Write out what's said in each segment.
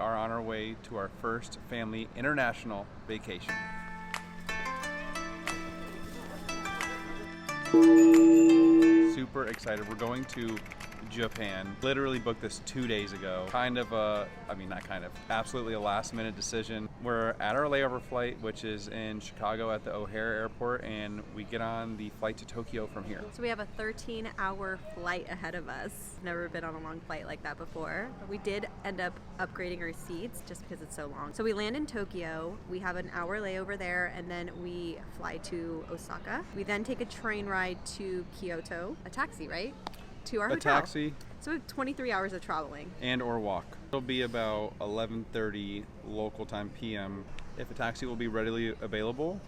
are on our way to our first family international vacation. Super excited. We're going to Japan. Literally booked this 2 days ago. Absolutely a last minute decision. We're at our layover flight, which is in Chicago at the O'Hare Airport, and we get on the flight to Tokyo from here. So we have a 13-hour flight ahead of us. Never been on a long flight like that before. We did end up upgrading our seats just because it's so long. So we land in Tokyo. We have an hour layover there, and then we fly to Osaka. We then take a train ride to Kyoto. A taxi, right? To our hotel. A taxi. So we have 23 hours of traveling. And or walk. It'll be about 11:30 local time PM. If a taxi will be readily available,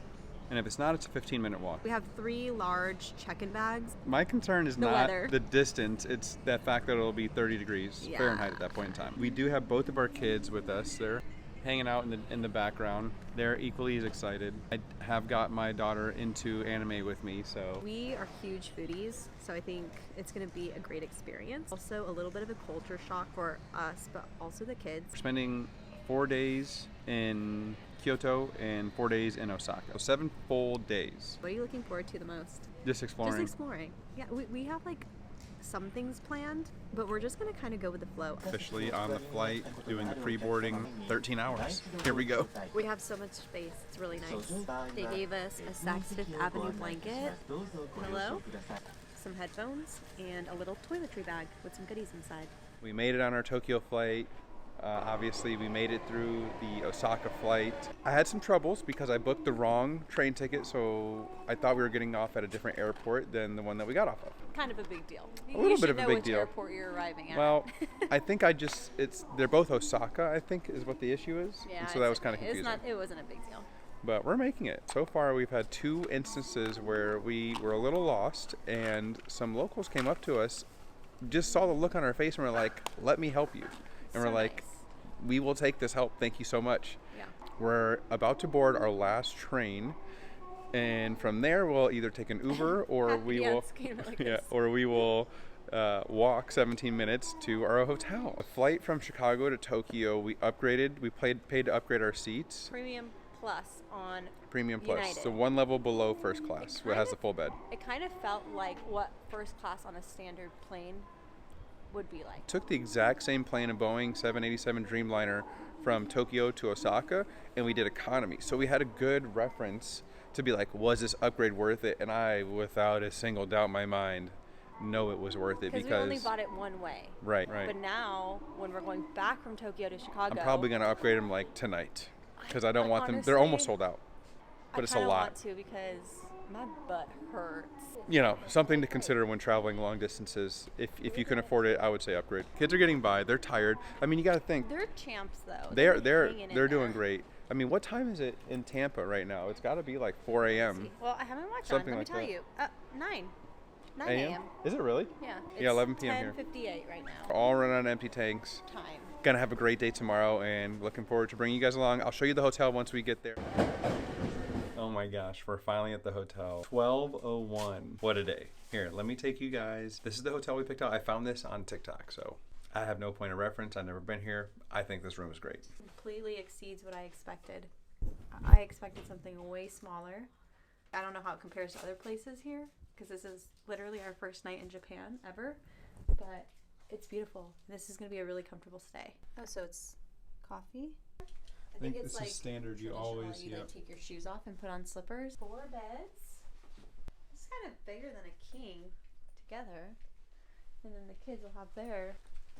and if it's not, it's a 15-minute walk. We have 3 large check-in bags. My concern is The not weather. the distance, it's that fact that it'll be 30 degrees Fahrenheit at that point in time. We do have both of our kids with us. They're hanging out in the background. They're equally as excited. I have got my daughter into anime with me, so. We are huge foodies, so I think it's going to be a great experience. Also a little bit of a culture shock for us, but also the kids. We're spending 4 days in Kyoto and 4 days in Osaka. So 7 full days. What are you looking forward to the most? Just exploring. Just exploring. Yeah, we have like some things planned, but we're just going to kind of go with the flow. Officially on the flight, doing the pre-boarding, 13 hours. Here we go. We have so much space. It's really nice. They gave us a Saks Fifth Avenue blanket, pillow, some headphones, and a little toiletry bag with some goodies inside. We made it on our Tokyo flight. Obviously, we made it through the Osaka flight. I had some troubles because I booked the wrong train ticket, so I thought we were getting off at a different airport than the one that we got off of. Kind of a big deal. A little bit of a big deal. You should know which airport you're arriving at. Well, I think they're both Osaka, I think, is what the issue is. Yeah, and so that was kind of confusing. It wasn't a big deal. But we're making it. So far, we've had 2 instances where we were a little lost, and some locals came up to us, just saw the look on our face, and were like, "Let me help you." And we're like, nice. "We will take this help. Thank you so much." Yeah. We're about to board our last train, and from there we'll either take an Uber or we will, or we will walk 17 minutes to our hotel. A flight from Chicago to Tokyo. We upgraded. We paid to upgrade our seats. Premium Plus on Premium Plus, United. so 1 level below first class, where it has the full bed. It kind of felt like what first class on a standard plane would be like. Took the exact same plane, a Boeing 787 Dreamliner, from Tokyo to Osaka, and we did economy. So we had a good reference to be like, was this upgrade worth it? And I, without a single doubt in my mind, know it was worth it because we only bought it one way. Right. But now, when we're going back from Tokyo to Chicago, I'm probably going to upgrade them like tonight because I don't want them. They're almost sold out, but it's a lot. I want to because my butt hurts. You know, something to consider when traveling long distances. If you can afford it, I would say upgrade. Kids are getting by. They're tired. I mean, you got to think. They're champs though. They're doing great. I mean, what time is it in Tampa right now? It's got to be like 4 a.m. Well, I haven't watched Something on. Like Let me tell that. you. 9 a.m. Is it really? Yeah. Yeah, 11 p.m. here. 10:58 right now. All run on empty tanks. Time. Gonna have a great day tomorrow and looking forward to bringing you guys along. I'll show you the hotel once we get there. Oh my gosh, we're finally at the hotel. 12:01. What a day. Here, let me take you guys. This is the hotel we picked out. I found this on TikTok, so I have no point of reference. I've never been here. I think this room is great. Completely exceeds what I expected. I expected something way smaller. I don't know how it compares to other places here because this is literally our first night in Japan ever, but it's beautiful. This is going to be a really comfortable stay. Oh, so it's coffee? I think it's this like is standard. You always, you like take your shoes off and put on slippers. 4 beds. It's kind of bigger than a king together. And then the kids will have their...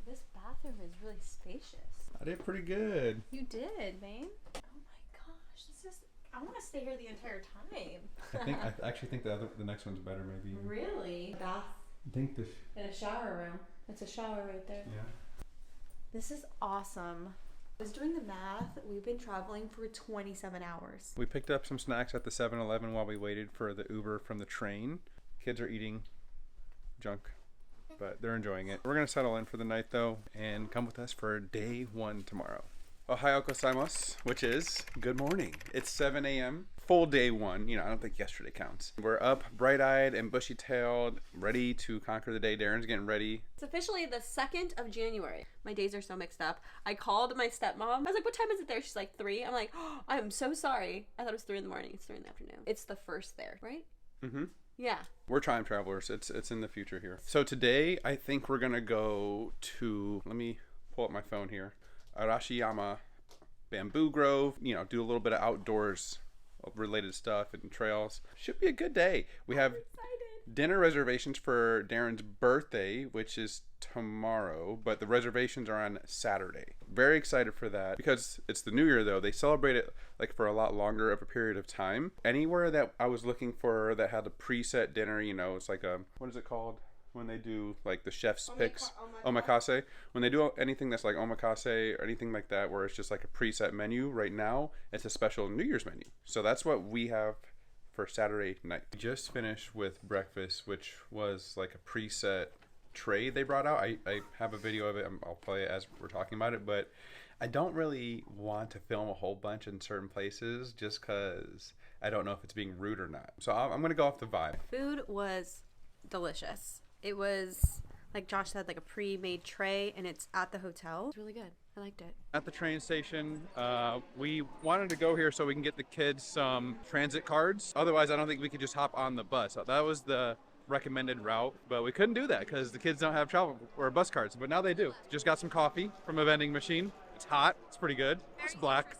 This bathroom is really spacious. I did pretty good. You did, man. Oh my gosh, this is... I want to stay here the entire time. I actually think the next one's better, maybe. Really? Bath. I think this. And a shower room. It's a shower right there. Yeah. This is awesome. I was doing the math. We've been traveling for 27 hours. We picked up some snacks at the 7-Eleven while we waited for the Uber from the train. Kids are eating junk, but they're enjoying it. We're gonna settle in for the night though and come with us for day 1 tomorrow. Ohayou gozaimasu, which is good morning. It's 7 a.m. Full day one. You know, I don't think yesterday counts. We're up, bright-eyed and bushy-tailed, ready to conquer the day. Darren's getting ready. It's officially the 2nd of January. My days are so mixed up. I called my stepmom. I was like, what time is it there? She's like, 3. I'm like, oh, I'm so sorry. I thought it was 3 in the morning. It's 3 in the afternoon. It's the 1st there, right? Mm-hmm. Yeah. We're time travelers. It's in the future here. So today, I think we're going to go to, let me pull up my phone here, Arashiyama Bamboo Grove, you know, do a little bit of outdoors related stuff and trails. Should be a good day. We have dinner reservations for Darren's birthday, which is tomorrow, but the reservations are on Saturday. Very excited for that because it's the New Year though. They celebrate it like for a lot longer of a period of time. Anywhere that I was looking for that had a preset dinner, you know, it's like a, what is it called? When they do like the chef's picks, omakase. When they do anything that's like omakase or anything like that, where it's just like a preset menu, right now it's a special New Year's menu. So that's what we have for Saturday night. We just finished with breakfast, which was like a preset tray they brought out. I have a video of it. I'll play it as we're talking about it, but I don't really want to film a whole bunch in certain places just because I don't know if it's being rude or not. So I'm going to go off the vibe. Food was delicious. It was, like Josh said, like a pre-made tray, and it's at the hotel. It's really good. I liked it. At the train station, we wanted to go here so we can get the kids some transit cards. Otherwise, I don't think we could just hop on the bus. That was the recommended route, but we couldn't do that because the kids don't have travel or bus cards, but now they do. Just got some coffee from a vending machine. It's hot. It's pretty good. It's black.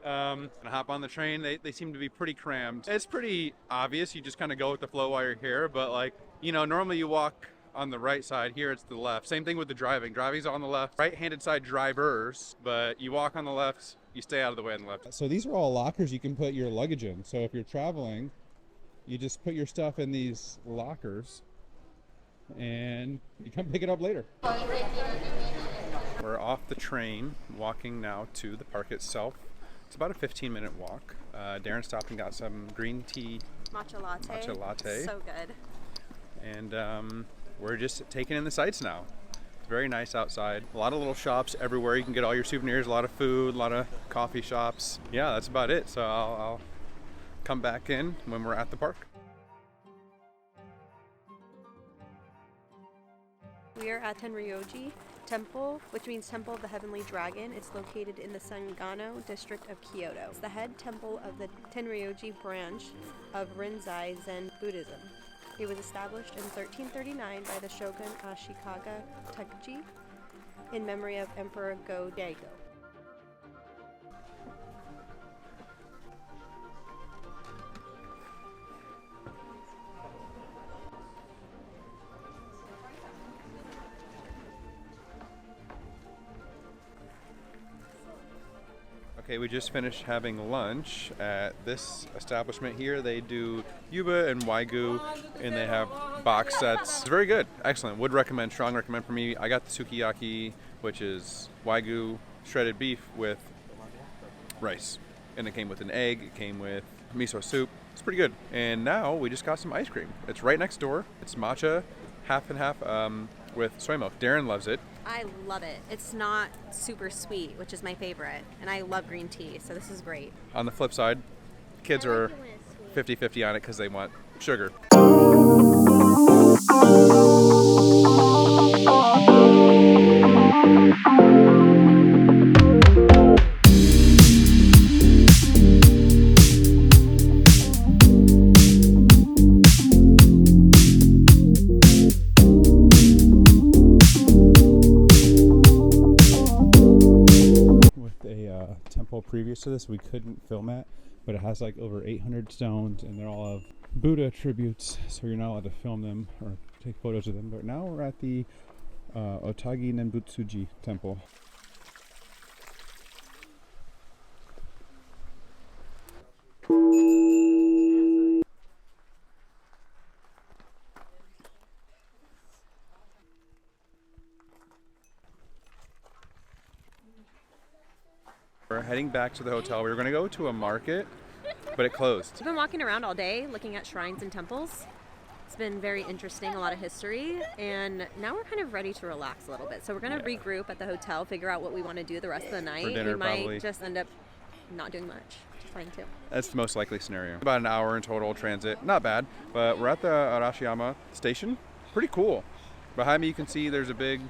And I hop on the train. They seem to be pretty crammed. It's pretty obvious. You just kind of go with the flow while you're here, but like, you know, normally you walk on the right side. Here it's the left. Same thing with the driving. Driving's on the left. Right-handed side drivers, but you walk on the left, you stay out of the way on the left. So these are all lockers you can put your luggage in. So if you're traveling, you just put your stuff in these lockers and you come pick it up later. We're off the train, walking now to the park itself. It's about a 15-minute walk. Darren stopped and got some green tea. Matcha latte. So good. And we're just taking in the sights now. It's very nice outside. A lot of little shops everywhere. You can get all your souvenirs, a lot of food, a lot of coffee shops. Yeah, that's about it. So I'll come back in when we're at the park. We are at Tenryu-ji Temple, which means Temple of the Heavenly Dragon. It's located in the Sangano district of Kyoto. It's the head temple of the Tenryu-ji branch of Rinzai Zen Buddhism. It was established in 1339 by the shogun Ashikaga Takuji in memory of Emperor Go-Daigo. Okay, we just finished having lunch at this establishment here. They do yuba and wagyu, and they have box sets. It's very good. Excellent. Would recommend, strong recommend for me. I got the sukiyaki, which is wagyu shredded beef with rice. And it came with an egg. It came with miso soup. It's pretty good. And now we just got some ice cream. It's right next door. It's matcha, half and half with soy milk. Darren loves it. I love it. It's not super sweet, which is my favorite. And I love green tea, so this is great. On the flip side, kids are 50-50 on it because they want sugar. Previous to this, we couldn't film at, but it has like over 800 stones and they're all of Buddha tributes, so you're not allowed to film them or take photos of them. But now we're at the Otagi Nembutsuji temple. We're heading back to the hotel. We were going to go to a market, but it closed. We've been walking around all day looking at shrines and temples. It's been very interesting, a lot of history, and now we're kind of ready to relax a little bit. So we're going to regroup at the hotel, figure out what we want to do the rest of the night. For dinner, we might probably. just end up not doing much. Which is fine too. That's the most likely scenario. About an hour in total transit. Not bad, but we're at the Arashiyama station. Pretty cool. Behind me you can see there's a big,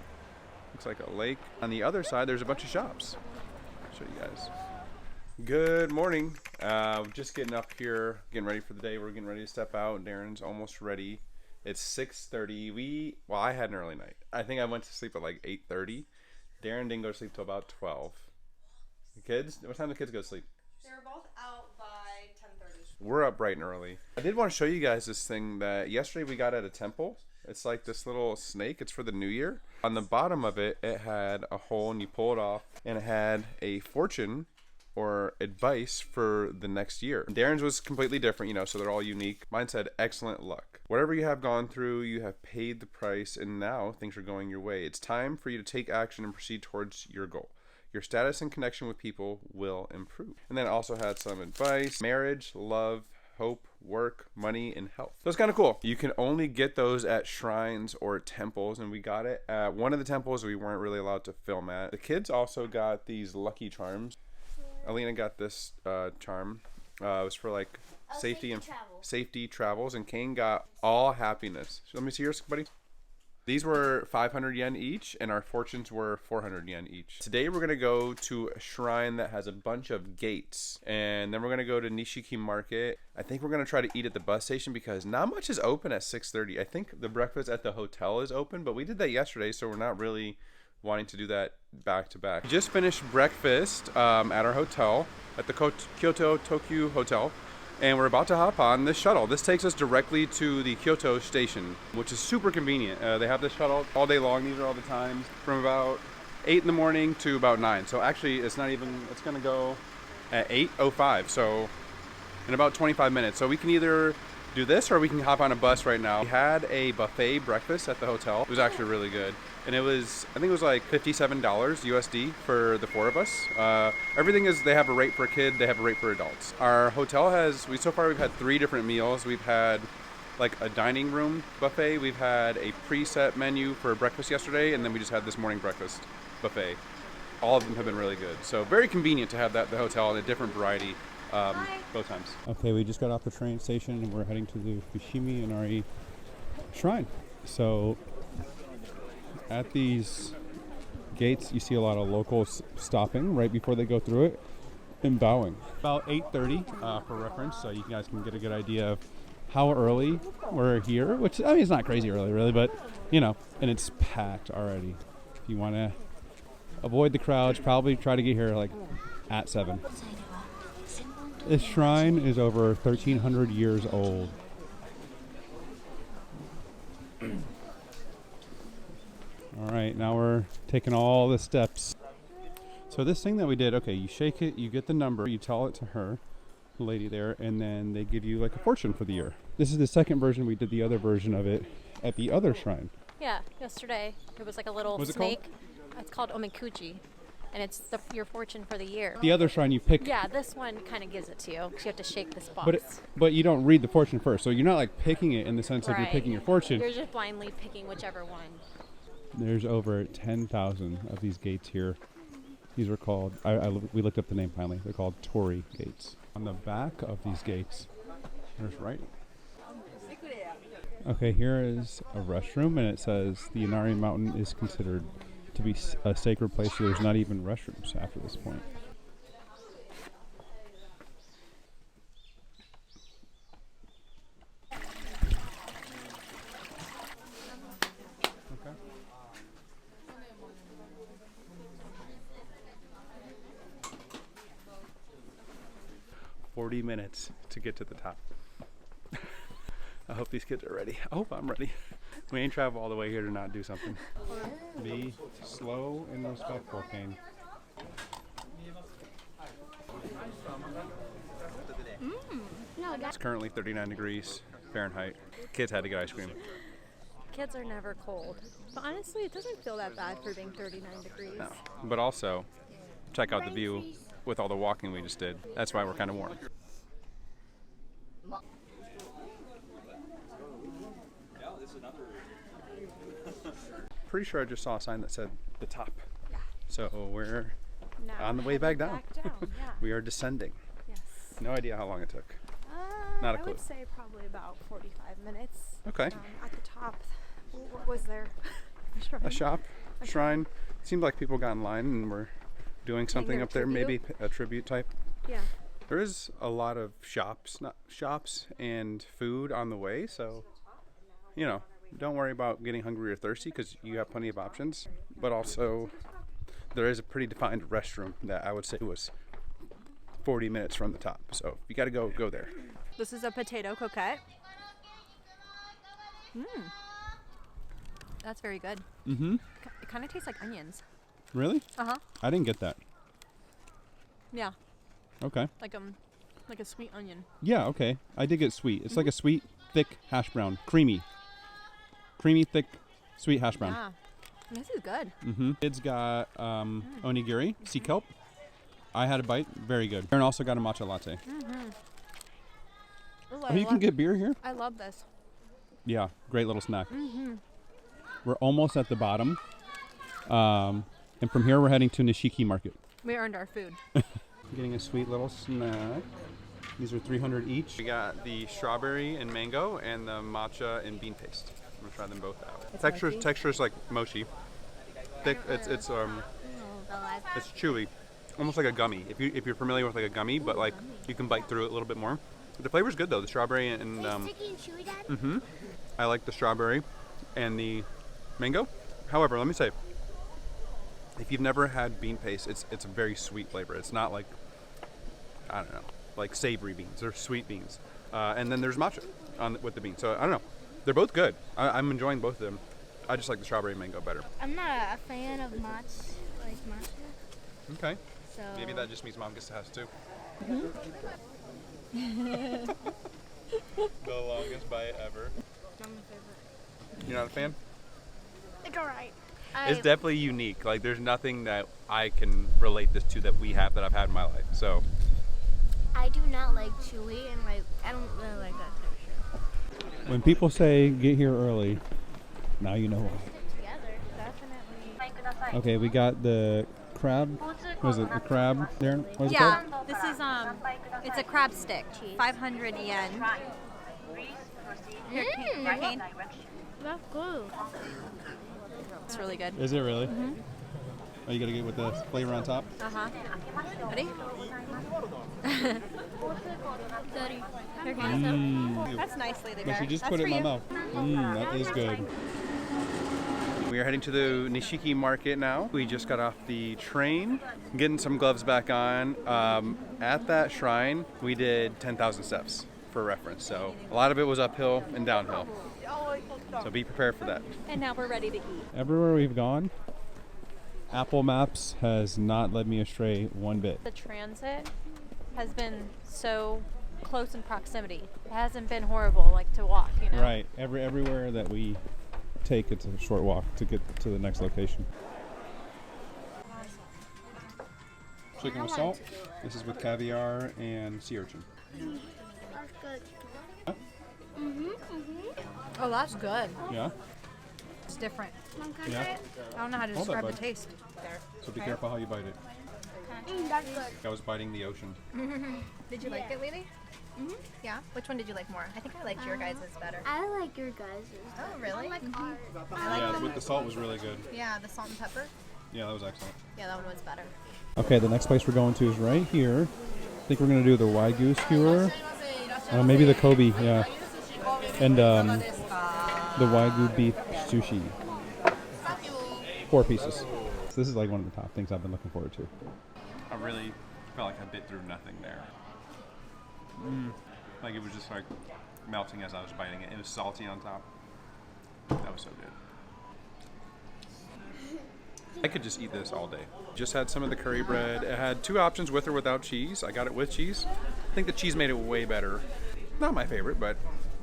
looks like a lake. On the other side there's a bunch of shops. I'll show you guys. Good morning. Just getting up here, getting ready for the day. We're getting ready to step out. Darren's almost ready. It's 6:30. Well, I had an early night. I think I went to sleep at like 8:30. Darren didn't go to sleep till about 12. The kids? What time do the kids go to sleep? They were both out by 10:30. We're up bright and early. I did want to show you guys this thing that yesterday we got at a temple. It's like this little snake. It's for the new year. On the bottom of it, it had a hole and you pull it off, and it had a fortune or advice for the next year. Darren's was completely different, you know, so they're all unique. Mine said, excellent luck. Whatever you have gone through, you have paid the price, and now things are going your way. It's time for you to take action and proceed towards your goal. Your status and connection with people will improve. And then it also had some advice, marriage, love, hope, work, money, and health. So it's kind of cool. You can only get those at shrines or temples, and we got it at one of the temples we weren't really allowed to film at. The kids also got these lucky charms. Alina got this charm. It was for like safety travels, and Kane got all happiness. So let me see yours, buddy. These were 500 yen each, and our fortunes were 400 yen each. Today we're gonna go to a shrine that has a bunch of gates, and then we're gonna go to Nishiki Market. I think we're gonna try to eat at the bus station because not much is open at 6:30. I think the breakfast at the hotel is open, but we did that yesterday, so we're not really wanting to do that back to back. Just finished breakfast at our hotel at the Kyoto Tokyo Hotel, and we're about to hop on this shuttle. This takes us directly to the Kyoto station, which is super convenient. They have this shuttle all day long. These are all the times from about 8 in the morning to about 9. So actually it's not even, it's gonna go at 8:05, so in about 25 minutes. So we can either do this or we can hop on a bus right now. We had a buffet breakfast at the hotel. It was actually really good. And it was, I think it was like $57 USD for the 4 of us. Everything is, they have a rate for a kid, they have a rate for adults. Our hotel has, so far we've had 3 different meals. We've had like a dining room buffet. We've had a preset menu for breakfast yesterday, and then we just had this morning breakfast buffet. All of them have been really good. So very convenient to have that at the hotel in a different variety both times. Okay, we just got off the train station and we're heading to the Fushimi Inari shrine. So at these gates, you see a lot of locals stopping right before they go through it and bowing. About 8:30 for reference, so you guys can get a good idea of how early we're here, which, I mean, it's not crazy early, really, but, you know, and it's packed already. If you want to avoid the crowds, probably try to get here, like, at 7. This shrine is over 1,300 years old. All right, now we're taking all the steps. So this thing that we did, okay, you shake it, you get the number, you tell it to her, the lady there, and then they give you like a fortune for the year. This is the second version. We did the other version of it at the other shrine. Yeah, yesterday it was like a little snake. It's called omikuji, and it's your fortune for the year. The other shrine you pick. Yeah, this one kind of gives it to you because you have to shake this box. But you don't read the fortune first, so you're not like picking it in the sense of you're picking your fortune. You're just blindly picking whichever one. There's over 10,000 of these gates here. These are called, we looked up the name finally, they're called Tori gates. On the back of these gates, there's writing. Okay, here is a restroom, and it says the Inari Mountain is considered to be a sacred place, so there's not even restrooms after this point. Okay. 40 minutes to get to the top. I hope these kids are ready. I hope I'm ready. We ain't travel all the way here to not do something. Be slow and respectful, Kane. It's currently 39 degrees Fahrenheit. Kids had to get ice cream. Kids are never cold. But honestly, it doesn't feel that bad for being 39 degrees. No. But also, check out the view with all the walking we just did. That's why we're kind of warm. pretty sure I just saw a sign that said the top. Yeah. So we're Now on the way back heading down. Back down. Yeah. We are descending. Yes. No idea how long it took. Not a I clue. would say probably about 45 minutes. Okay. At the top, what was there? A shop, shrine. Seemed like people got in line and were doing something their up there, tribute. maybe a tribute type. Yeah. There is a lot of shops and food on the way, so you know, don't worry about getting hungry or thirsty because you have plenty of options. But also, there is a pretty defined restroom that I would say was 40 minutes from the top. So if you got to go there. This is a potato croquette. That's very good. Mm-hmm. It kind of tastes like onions. Really? Uh-huh. I didn't get that. Yeah, Okay. like a sweet onion. Yeah, okay. I did get sweet. It's like a sweet, thick hash brown. Creamy, thick, sweet hash brown. Yeah. This is good. Mm-hmm. Kids got onigiri, sea kelp. I had a bite. Very good. Aaron also got a matcha latte. Ooh, Oh, you can get beer here? I love this. Yeah, great little snack. We're almost at the bottom. And from here, we're heading to Nishiki Market. We earned our food. Getting a sweet little snack. These are 300 each. We got the strawberry and mango and the matcha and bean paste. I'm gonna try them both out. Texture's like mochi. Thick. It's chewy, almost like a gummy. If you're familiar with like a gummy, but like you can bite through it a little bit more. The flavor's good though. The strawberry and I like the strawberry and the mango. However, let me say, if you've never had bean paste, it's a very sweet flavor. It's not like, I don't know, like savory beans. They're sweet beans. And then there's matcha with the beans. So I don't know. They're both good. I'm enjoying both of them. I just like the strawberry and mango better. I'm not a fan of matcha. Okay. So Maybe that just means Mom gets to have two. The longest bite ever. I'm a favorite. You're not a fan? It's alright. It's definitely unique. Like there's nothing that I can relate this to that we have that I've had in my life. So I do not like chewy and I don't really like that texture. when people say get here early, now you know why. Together, definitely. Okay, we got the crab. Was it the crab there? What is it Yeah, called? this is it's a crab stick, 500 yen. Here, Kane. That's good. It's really good. Is it really? Oh, you gotta get with the flavor on top. Ready? Here, Kane. Mm. That's nicely there. But she just That's put it for in my you. mouth. That is good. We are heading to the Nishiki Market now. We just got off the train, getting some gloves back on. At that shrine, we did 10,000 steps for reference. So a lot of it was uphill and downhill. So be prepared for that. And now we're ready to eat. Everywhere we've gone, Apple Maps has not led me astray one bit. The transit has been so close in proximity. It hasn't been horrible, like to walk, you know. Right. Everywhere that we take, it's a short walk to get to the next location. Chicken with salt. This is with caviar and sea urchin. That's good. Huh? Oh, that's good. Yeah? It's different. Yeah? I don't know how to Hold describe that, the bud. taste. There. So be careful how you bite it. That's good. I was biting the ocean. Did you like it, Lily? Yeah. Which one did you like more? I think I liked your guys' better. I like your guys'. Oh, really? I like ours. Yeah, with the salt was really good. Yeah, the salt and pepper. Yeah, that was excellent. Yeah, that one was better. Okay, the next place we're going to is right here. I think we're going to do the Wagyu skewer. Maybe the Kobe, yeah. And the Wagyu beef sushi. 4 pieces. So this is like one of the top things I've been looking forward to. I really felt like I bit through nothing there. Like it was just like melting as I was biting it. It was salty on top. That was so good. I could just eat this all day. Just had some of the curry bread. It had 2 options, with or without cheese. I got it with cheese. I think the cheese made it way better. Not my favorite, but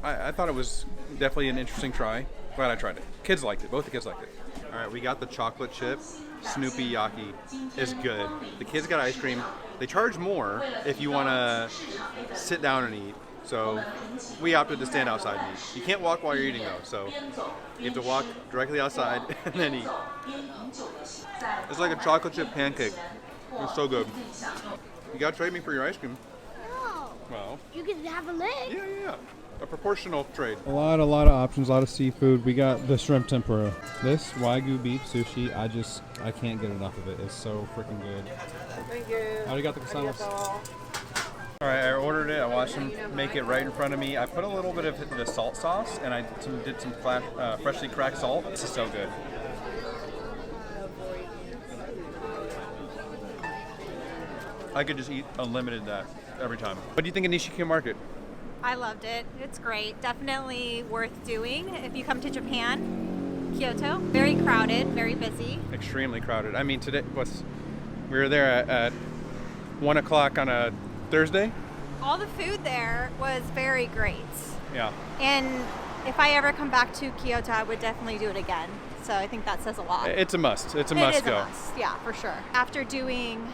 I thought it was definitely an interesting try. Glad I tried it. Kids liked it. Both the kids liked it. All right, we got the chocolate chip Snoopy Yaki. It's good. The kids got ice cream. They charge more if you want to sit down and eat. So we opted to stand outside and eat. You can't walk while you're eating though, so you have to walk directly outside and then eat. It's like a chocolate chip pancake. It's so good. You gotta trade me for your ice cream. No. Well, You can have a leg. yeah. A proportional trade. A lot of options, a lot of seafood. We got the shrimp tempura. This Wagyu beef sushi, I can't get enough of it. It's so freaking good. Thank you. How do you got the croissants? All right, I ordered it. I watched them make it right in front of me. I put a little bit of the salt sauce, and I did some freshly cracked salt. This is so good. I could just eat unlimited that every time. What do you think of Nishiki Market? I loved it. It's great. Definitely worth doing if you come to Japan. Kyoto, very crowded, very busy. Extremely crowded. I mean, today we were there at 1 o'clock on a Thursday. All the food there was very great. Yeah. And if I ever come back to Kyoto, I would definitely do it again. So I think that says a lot. It's a must. It's a It must is go. a must, yeah, for sure. After doing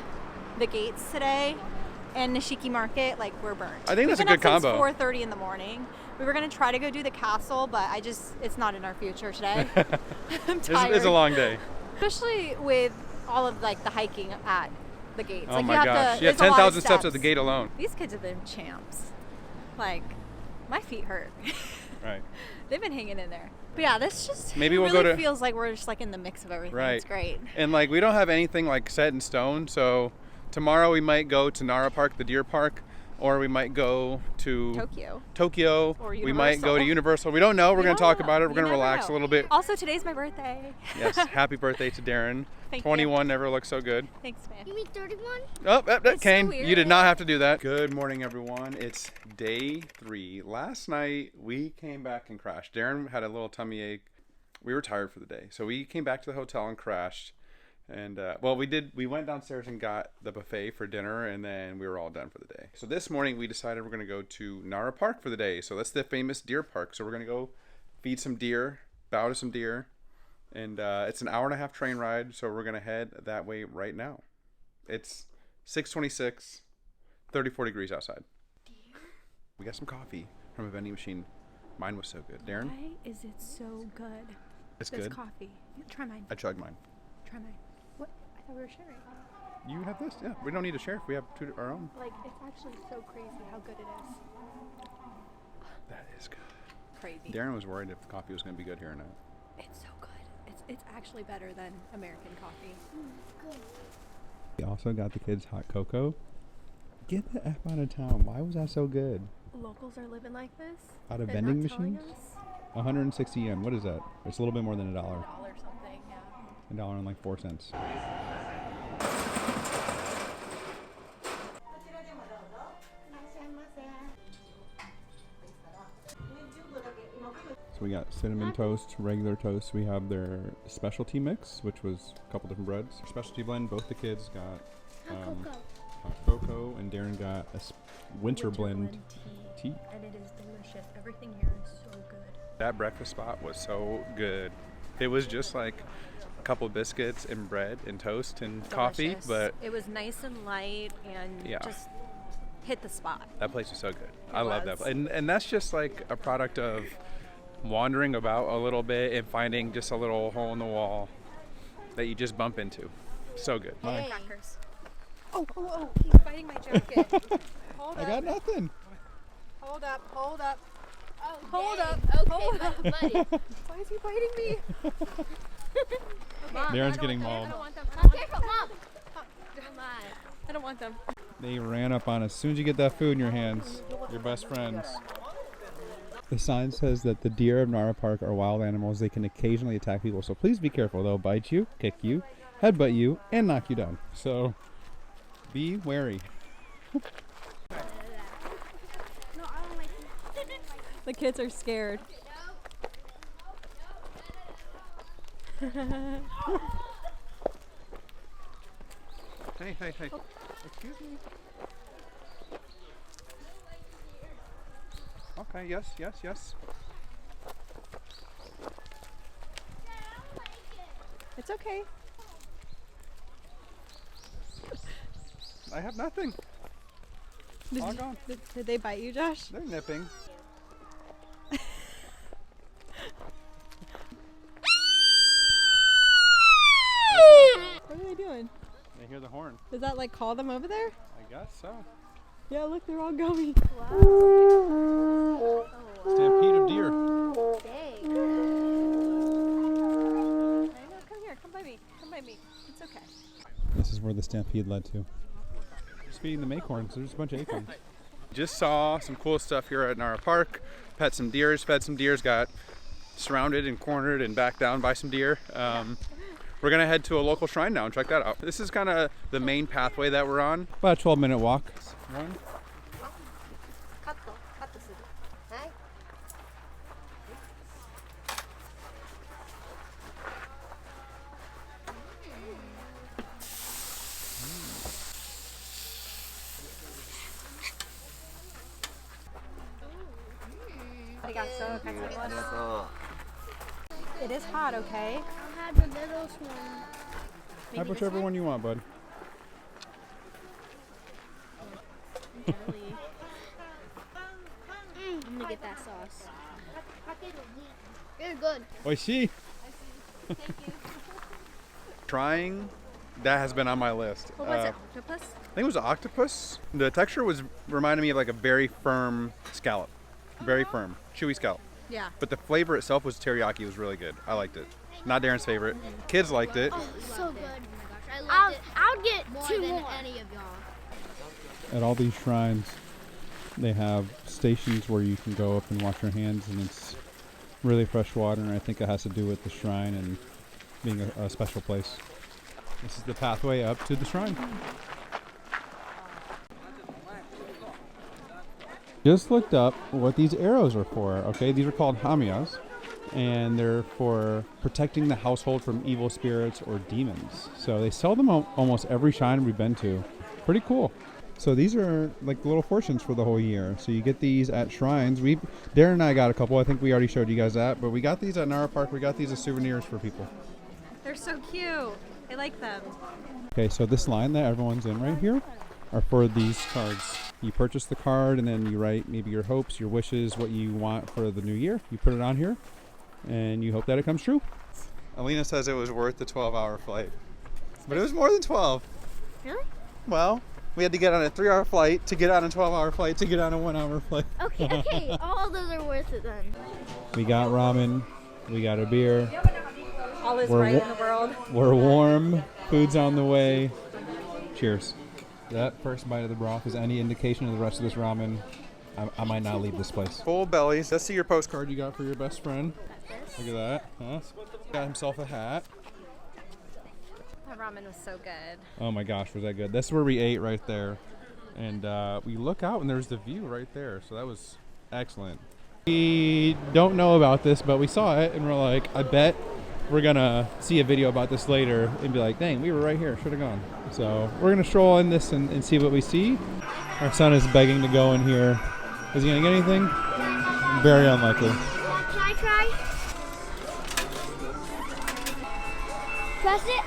the gates today and Nishiki Market, like, we're burnt. I think that's a We've been good up combo. since 4:30 in the morning. We were gonna try to go do the castle, but it's not in our future today. I'm tired. It's a long day. Especially with all of like the hiking at the gates. Oh Like, my you have gosh. to, Yeah, there's a lot of 10,000 steps at the gate alone. These kids have been champs. Like, my feet hurt. Right. They've been hanging in there. But yeah, this just Maybe we'll really go to- feels like we're just like in the mix of everything. Right. It's great. And like we don't have anything like set in stone, so tomorrow we might go to Nara Park, the deer park, or we might go to Tokyo. Or We might go to Universal. Universal. We don't know. We're going to talk about it. We're You going to never relax know. a little bit. Also, today's my birthday. Yes. Happy birthday to Darren. Thank 21 never looked so good. Thanks, man. You mean 31? Oh, It's so Kane, weird. you did not have to do that. Good morning, everyone. It's day 3. Last night we came back and crashed. Darren had a little tummy ache. We were tired for the day, so we came back to the hotel and crashed. And well, we went downstairs and got the buffet for dinner, and then we were all done for the day. So this morning we decided we're going to go to Nara Park for the day. So that's the famous deer park. So we're going to go feed some deer, bow to some deer, and it's an 1.5-hour train ride. So we're going to head that way right now. It's 6:26, 34 degrees outside. We got some coffee from a vending machine. Mine was so good. Darren? Why is it so good? It's This good. coffee. Try mine. I chugged mine. Try mine. What? I thought we were sharing. You have this? Yeah. We don't need to share if we have our own. Like, it's actually so crazy how good it is. That is good. Crazy. Darren was worried if the coffee was going to be good here or not. It's so good. It's actually better than American coffee. We also got the kids hot cocoa. Get the F out of town. Why was that so good? Locals are living like this. Out of They're vending not telling machines? us. 160 yen. What is that? It's a little bit more than $1. $1 something, yeah. $1 and like 4 cents. So we got cinnamon toast, regular toast. We have their specialty mix, which was a couple different breads. Specialty blend. Both the kids got hot cocoa, and Darren got a winter blend tea. And it is delicious. Everything here is so good. That breakfast spot was so good. It was just like a couple of biscuits and bread and toast and coffee, Delicious. but It was nice and light and Yeah. just hit the spot. that place was so good. It I love that. was. And that's just like a product of wandering about a little bit and finding just a little hole in the wall that you just bump into. So good. Hey. Crackers. Oh, he's biting my jacket. Hold I up. got nothing. Hold up. Hold up. Oh, Hold dang. up. Okay, Hold buddy. Why is he biting me? Mom, Darren's getting mauled. I don't want them. Mom, careful, Mom. Come on. I don't want them. They ran up on us. As soon as you get that food in your hands, you're best friends. The sign says that the deer of Nara Park are wild animals. They can occasionally attack people, so please be careful. They'll bite you, kick you, headbutt you, and knock you down. So be wary. The kids are scared. Hey. Excuse me. Okay, yes. It's okay. I have nothing. All gone. Did they bite you, Josh? They're nipping. What are they doing? They hear the horn. Does that like call them over there? I guess so. Yeah, look, they're all going. Stampede of deer. Dang. I know, come here, come by me. Come by me. It's okay. This is where the stampede led to. Just feeding them acorns. There's a bunch of acorns. Just saw some cool stuff here at Nara Park. Pet some deers, fed some deers, got surrounded and cornered and backed down by some deer. We're gonna head to a local shrine now and check that out. This is kind of the main pathway that we're on. About a 12-minute walk. One. It is hot, okay? I'll have the little one. Have whichever one you want, bud. I'm gonna get that sauce. Very good. Oishi. Trying, that has been on my list. What was it? Octopus? I think it was octopus. The texture was reminding me of like a very firm scallop. Very firm, chewy scallop. Yeah. But the flavor itself was teriyaki. It was really good. I liked it. Not Darren's favorite. Kids liked it. Oh, so good. Oh my gosh, I'll get more than any of y'all. At all these shrines, they have stations where you can go up and wash your hands, and it's really fresh water, and I think it has to do with the shrine and being a special place. This is the pathway up to the shrine. Just looked up what these arrows are for. Okay, these are called hamiyas, and they're for protecting the household from evil spirits or demons. So they sell them almost every shrine we've been to. Pretty cool. So these are like little fortunes for the whole year. So you get these at shrines. Darren and I got a couple. I think we already showed you guys that, but we got these at Nara Park. We got these as souvenirs for people. They're so cute. I like them. Okay, so this line that everyone's in right here are for these cards. You purchase the card and then you write maybe your hopes, your wishes, what you want for the new year. You put it on here and you hope that it comes true. Alina says it was worth the 12-hour flight, but it was more than 12. Really? Well, we had to get on a 3-hour flight to get on a 12-hour flight to get on a 1-hour flight. Okay. All those are worth it then. We got ramen, we got a beer. All is right in the world. We're warm, food's on the way. Cheers. That first bite of the broth is any indication of the rest of this ramen. I might not leave this place. Full bellies. Let's see your postcard you got for your best friend. Look at that. Huh? Got himself a hat. That ramen was so good. Oh my gosh, was that good. That's where we ate right there. And we look out and there's the view right there. So that was excellent. We don't know about this, but we saw it and we're like, I bet we're gonna see a video about this later and be like, dang, we were right here, should have gone. So we're gonna stroll in this and see what we see. Our son is begging to go in here. Is he gonna get anything? Very unlikely. Can I try? Press it?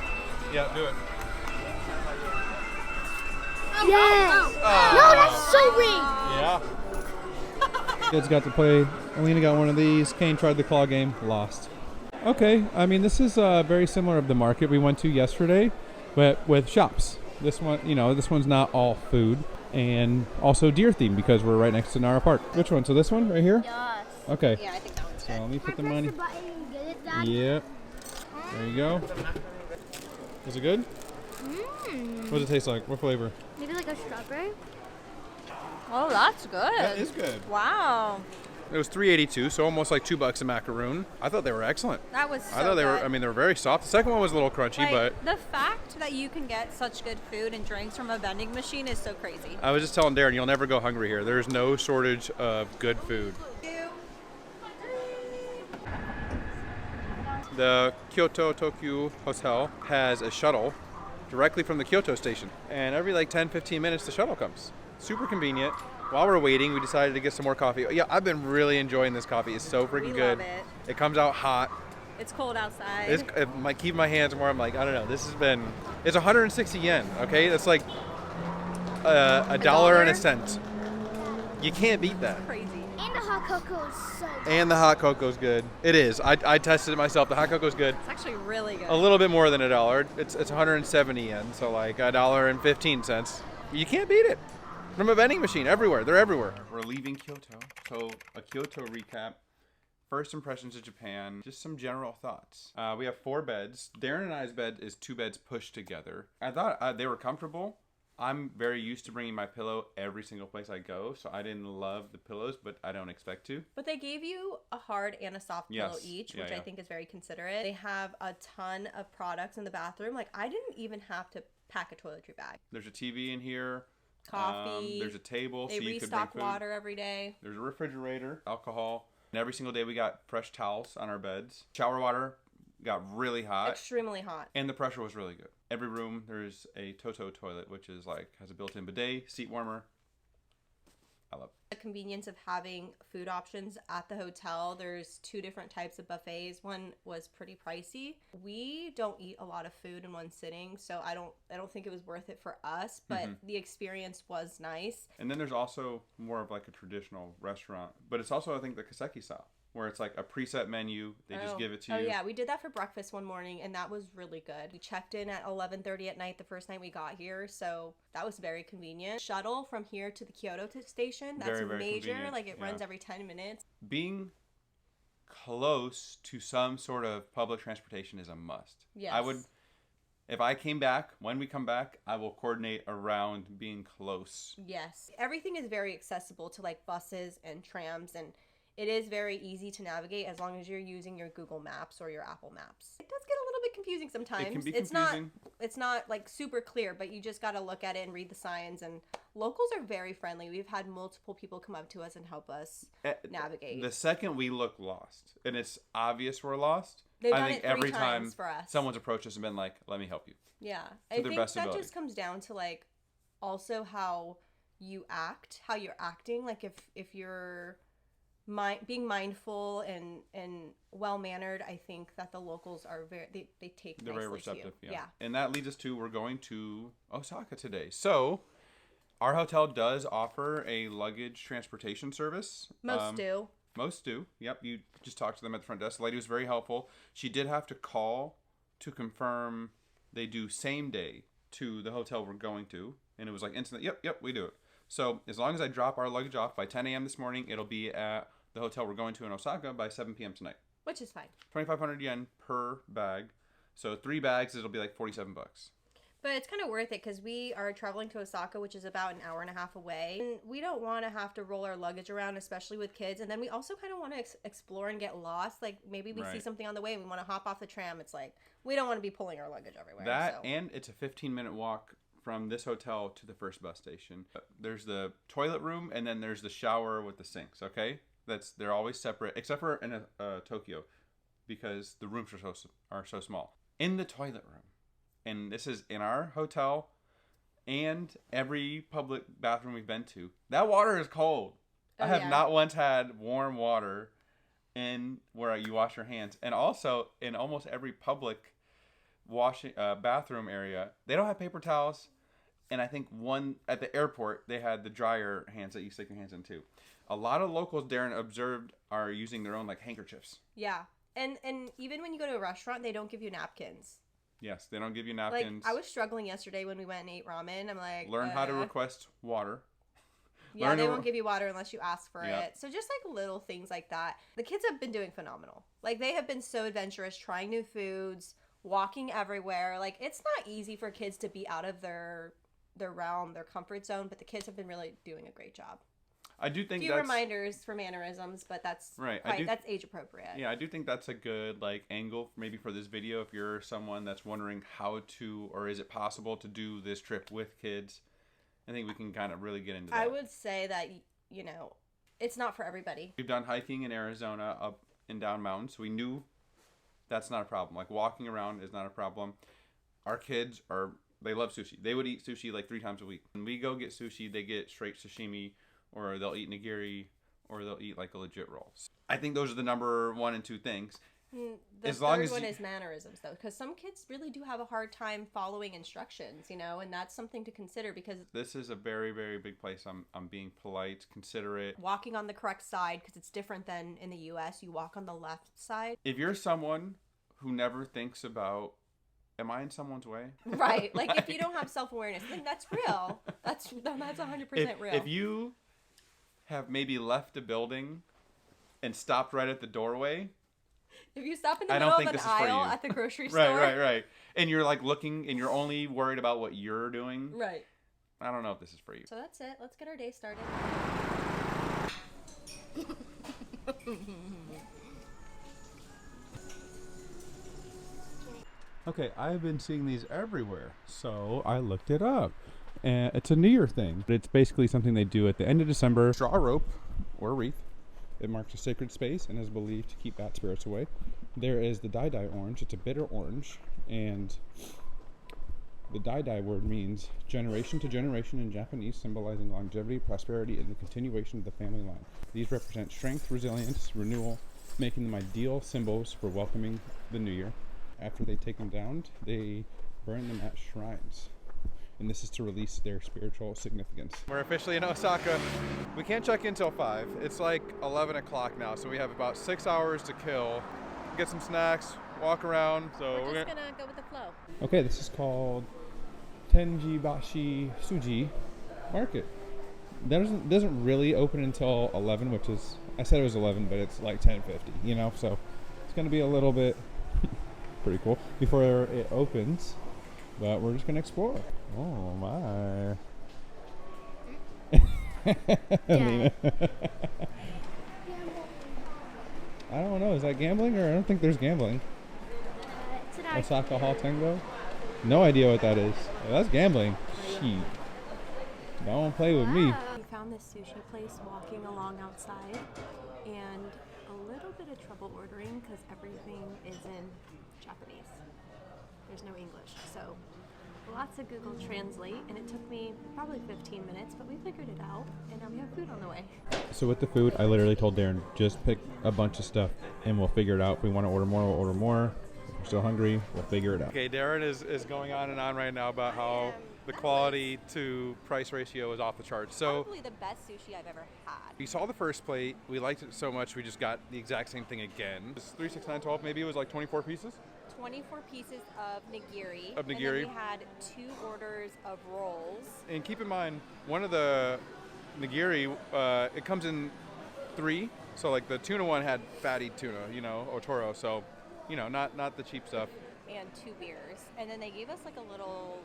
Yeah, do it. Yes. Oh. No, that's so weak. Yeah. Kids got to play. Alina got one of these. Kane tried the claw game, lost. Okay, I mean, this is very similar of the market we went to yesterday, but with shops. This one, this one's not all food, and also deer themed because we're right next to Nara Park. Which one? So this one right here? Yes. Okay. Yeah, I think that one's So good. let me put the Press money. the button and get it, Dad? Yep. There you go. Was it good? What does it taste like? What flavor? Maybe like a strawberry? Oh, that's good. That is good. Wow. It was $3.82, so almost like $2 a macaroon. I thought they were excellent. That was so I thought they were. good. I mean, they were very soft. The second one was a little crunchy, Like, but the fact that you can get such good food and drinks from a vending machine is so crazy. I was just telling Darren, you'll never go hungry here. There's no shortage of good food. The Kyoto Tokyo Hotel has a shuttle directly from the Kyoto station, and every like 10-15 minutes the shuttle comes. Super convenient. While we're waiting, we decided to get some more coffee. Yeah, I've been really enjoying this coffee. It's so freaking We good. love it. It comes out hot. It's cold outside. It might keep my hands warm. Like, I don't know. It's 160 yen. Okay, that's like a dollar and a cent. You can't beat that. Crazy. And the hot cocoa is so good. And the hot cocoa's good. It is. I tested it myself. The hot cocoa's good. It's actually really good. A little bit more than $1. It's 170 yen, so like $1.15. You can't beat it. From a vending machine everywhere. They're everywhere. We're leaving Kyoto. So a Kyoto recap. First impressions of Japan. Just some general thoughts. We have 4 beds. Darren and I's bed is 2 beds pushed together. I thought they were comfortable. I'm very used to bringing my pillow every single place I go, so I didn't love the pillows, but I don't expect to. But they gave you a hard and a soft pillow each, which I think is very considerate. They have a ton of products in the bathroom. Like, I didn't even have to pack a toiletry bag. There's a TV in here. Coffee. There's a table. They so you restock could bring food. water every day. There's a refrigerator, alcohol. And every single day we got fresh towels on our beds. Shower water got really hot. Extremely hot. And the pressure was really good. Every room there's a Toto toilet, which is like has a built-in bidet, seat warmer. I love it. The convenience of having food options at the hotel. There's 2 different types of buffets. One was pretty pricey. We don't eat a lot of food in one sitting, so I don't think it was worth it for us, but the experience was nice. And then there's also more of like a traditional restaurant, but it's also I think the Kaseki style, where it's like a preset menu. They just give it to you. Oh yeah, we did that for breakfast one morning, and that was really good. We checked in at 11:30 at night the first night we got here, so that was very convenient. Shuttle from here to the Kyoto station, that's very major. convenient. Like it runs every 10 minutes. Being close to some sort of public transportation is a must. Yes. I would, if I came back, when we come back, I will coordinate around being close. Yes. Everything is very accessible to like buses and trams, and it is very easy to navigate as long as you're using your Google Maps or your Apple Maps. It does get a little bit confusing sometimes. It can be confusing. It's not like super clear, but you just got to look at it and read the signs, and locals are very friendly. We've had multiple people come up to us and help us navigate. The second we look lost, and it's obvious we're lost, They've I done think it 3 every times time for us. someone's approached us and been like, let me help you. Yeah. To I their think best that ability. just comes down to like also how you act, how you're acting. Like if you're being mindful and well-mannered, I think that the locals are they take They're nicely very receptive, to you. yeah. And that leads us to, we're going to Osaka today. So, our hotel does offer a luggage transportation service. Most do. Most do. Yep, you just talk to them at the front desk. The lady was very helpful. She did have to call to confirm they do same day to the hotel we're going to. And it was like instant, yep, we do it. So, as long as I drop our luggage off by 10 a.m. this morning, it'll be at the hotel we're going to in Osaka by 7 p.m. tonight. Which is fine. 2,500 yen per bag. So 3 bags, it'll be like 47 bucks. But it's kind of worth it because we are traveling to Osaka, which is about an hour and a half away. And we don't want to have to roll our luggage around, especially with kids. And then we also kind of want to explore and get lost. Like maybe we see something on the way and we want to hop off the tram. It's like we don't want to be pulling our luggage everywhere. And it's a 15-minute walk from this hotel to the first bus station. There's the toilet room and then there's the shower with the sinks, okay? They're always separate, except for in Tokyo, because the rooms are so small. In the toilet room, and this is in our hotel and every public bathroom we've been to, that water is cold. I have not once had warm water in where you wash your hands. And also in almost every public washing bathroom area, they don't have paper towels. And I think one at the airport, they had the dryer hands that you stick your hands in too. A lot of locals, Darren observed, are using their own like handkerchiefs. Yeah. And even when you go to a restaurant, they don't give you napkins. Yes, they don't give you napkins. Like, I was struggling yesterday when we went and ate ramen. I'm like, learn how to request water. Yeah, they won't give you water unless you ask for it. So just like little things like that. The kids have been doing phenomenal. Like they have been so adventurous, trying new foods, walking everywhere. Like it's not easy for kids to be out of their realm, their comfort zone, but the kids have been really doing a great job. I do think few reminders for mannerisms, but that's right. That's age appropriate. Yeah, I do think that's a good like angle maybe for this video if you're someone that's wondering how to, or is it possible to do this trip with kids. I think we can kind of really get into that. I would say that, you know, it's not for everybody. We've done hiking in Arizona up and down mountains, so we knew that's not a problem. Like walking around is not a problem. Our kids they love sushi. They would eat sushi like 3 times a week. When we go get sushi, they get straight sashimi, or they'll eat nigiri, or they'll eat like a legit roll. I think those are the number 1 and 2 things. The As long third as one you- is mannerisms, though, because some kids really do have a hard time following instructions, you know, and that's something to consider because This is a very, very big place. I'm being polite, considerate. walking on the correct side, because it's different than in the U.S., you walk on the left side. If you're someone who never thinks about, am I in someone's way? Right. Like, if you don't have self-awareness, then that's real. That's 100% real. If you have maybe left a building and stopped right at the doorway, If you stop in the I don't middle think of an this is for aisle you. at the grocery store. right, and you're like looking and you're only worried about what you're doing, Right. I don't know if this is for you. So that's it. Let's get our day started. Okay, I've been seeing these everywhere, so I looked it up. And it's a New Year thing. It's basically something they do at the end of December. Straw rope or wreath. It marks a sacred space and is believed to keep bad spirits away. There is the dai-dai orange. It's a bitter orange, and the dai-dai word means generation to generation in Japanese, symbolizing longevity, prosperity, and the continuation of the family line. These represent strength, resilience, renewal, making them ideal symbols for welcoming the new year. After they take them down, they burn them at shrines. And this is to release their spiritual significance. We're officially in Osaka. We can't check in till 5. It's like 11 o'clock now, so we have about 6 hours to kill. Get some snacks, walk around. So We're just gonna go with the flow. Okay, this is called Tenji-bashi Suji Market. That doesn't really open until 11, which is, I said it was 11, but it's like 10:50, you know, so it's going to be a little bit pretty cool before it opens, but we're just going to explore. Oh my. Lena. I don't know, is that gambling, or I don't think there's gambling. It's an Osaka Hall Tango? No idea what that is. Oh, that's gambling. Shit. Don't play with me. We found this sushi place walking along outside, and a little bit of trouble ordering because everything is in Japanese. There's no English, so lots of Google Translate, and it took me probably 15 minutes, but we figured it out, and now we have food on the way. So with the food, I literally told Darren, just pick a bunch of stuff and we'll figure it out. If we want to order more, we'll order more. If we're still hungry, we'll figure it out. Okay, Darren is going on and on right now about how the quality to price ratio is off the charts. So Probably the best sushi I've ever had. we saw the first plate. We liked it so much we just got the exact same thing again. It's 3, 6, 9, 12. Maybe it was like 24 pieces. 24 pieces of nigiri. Of And nigiri. then we had 2 orders of rolls. And keep in mind, one of the nigiri, it comes in 3. So like the tuna one had fatty tuna, you know, otoro. So, you know, not the cheap stuff. And 2 beers. And then they gave us like a little,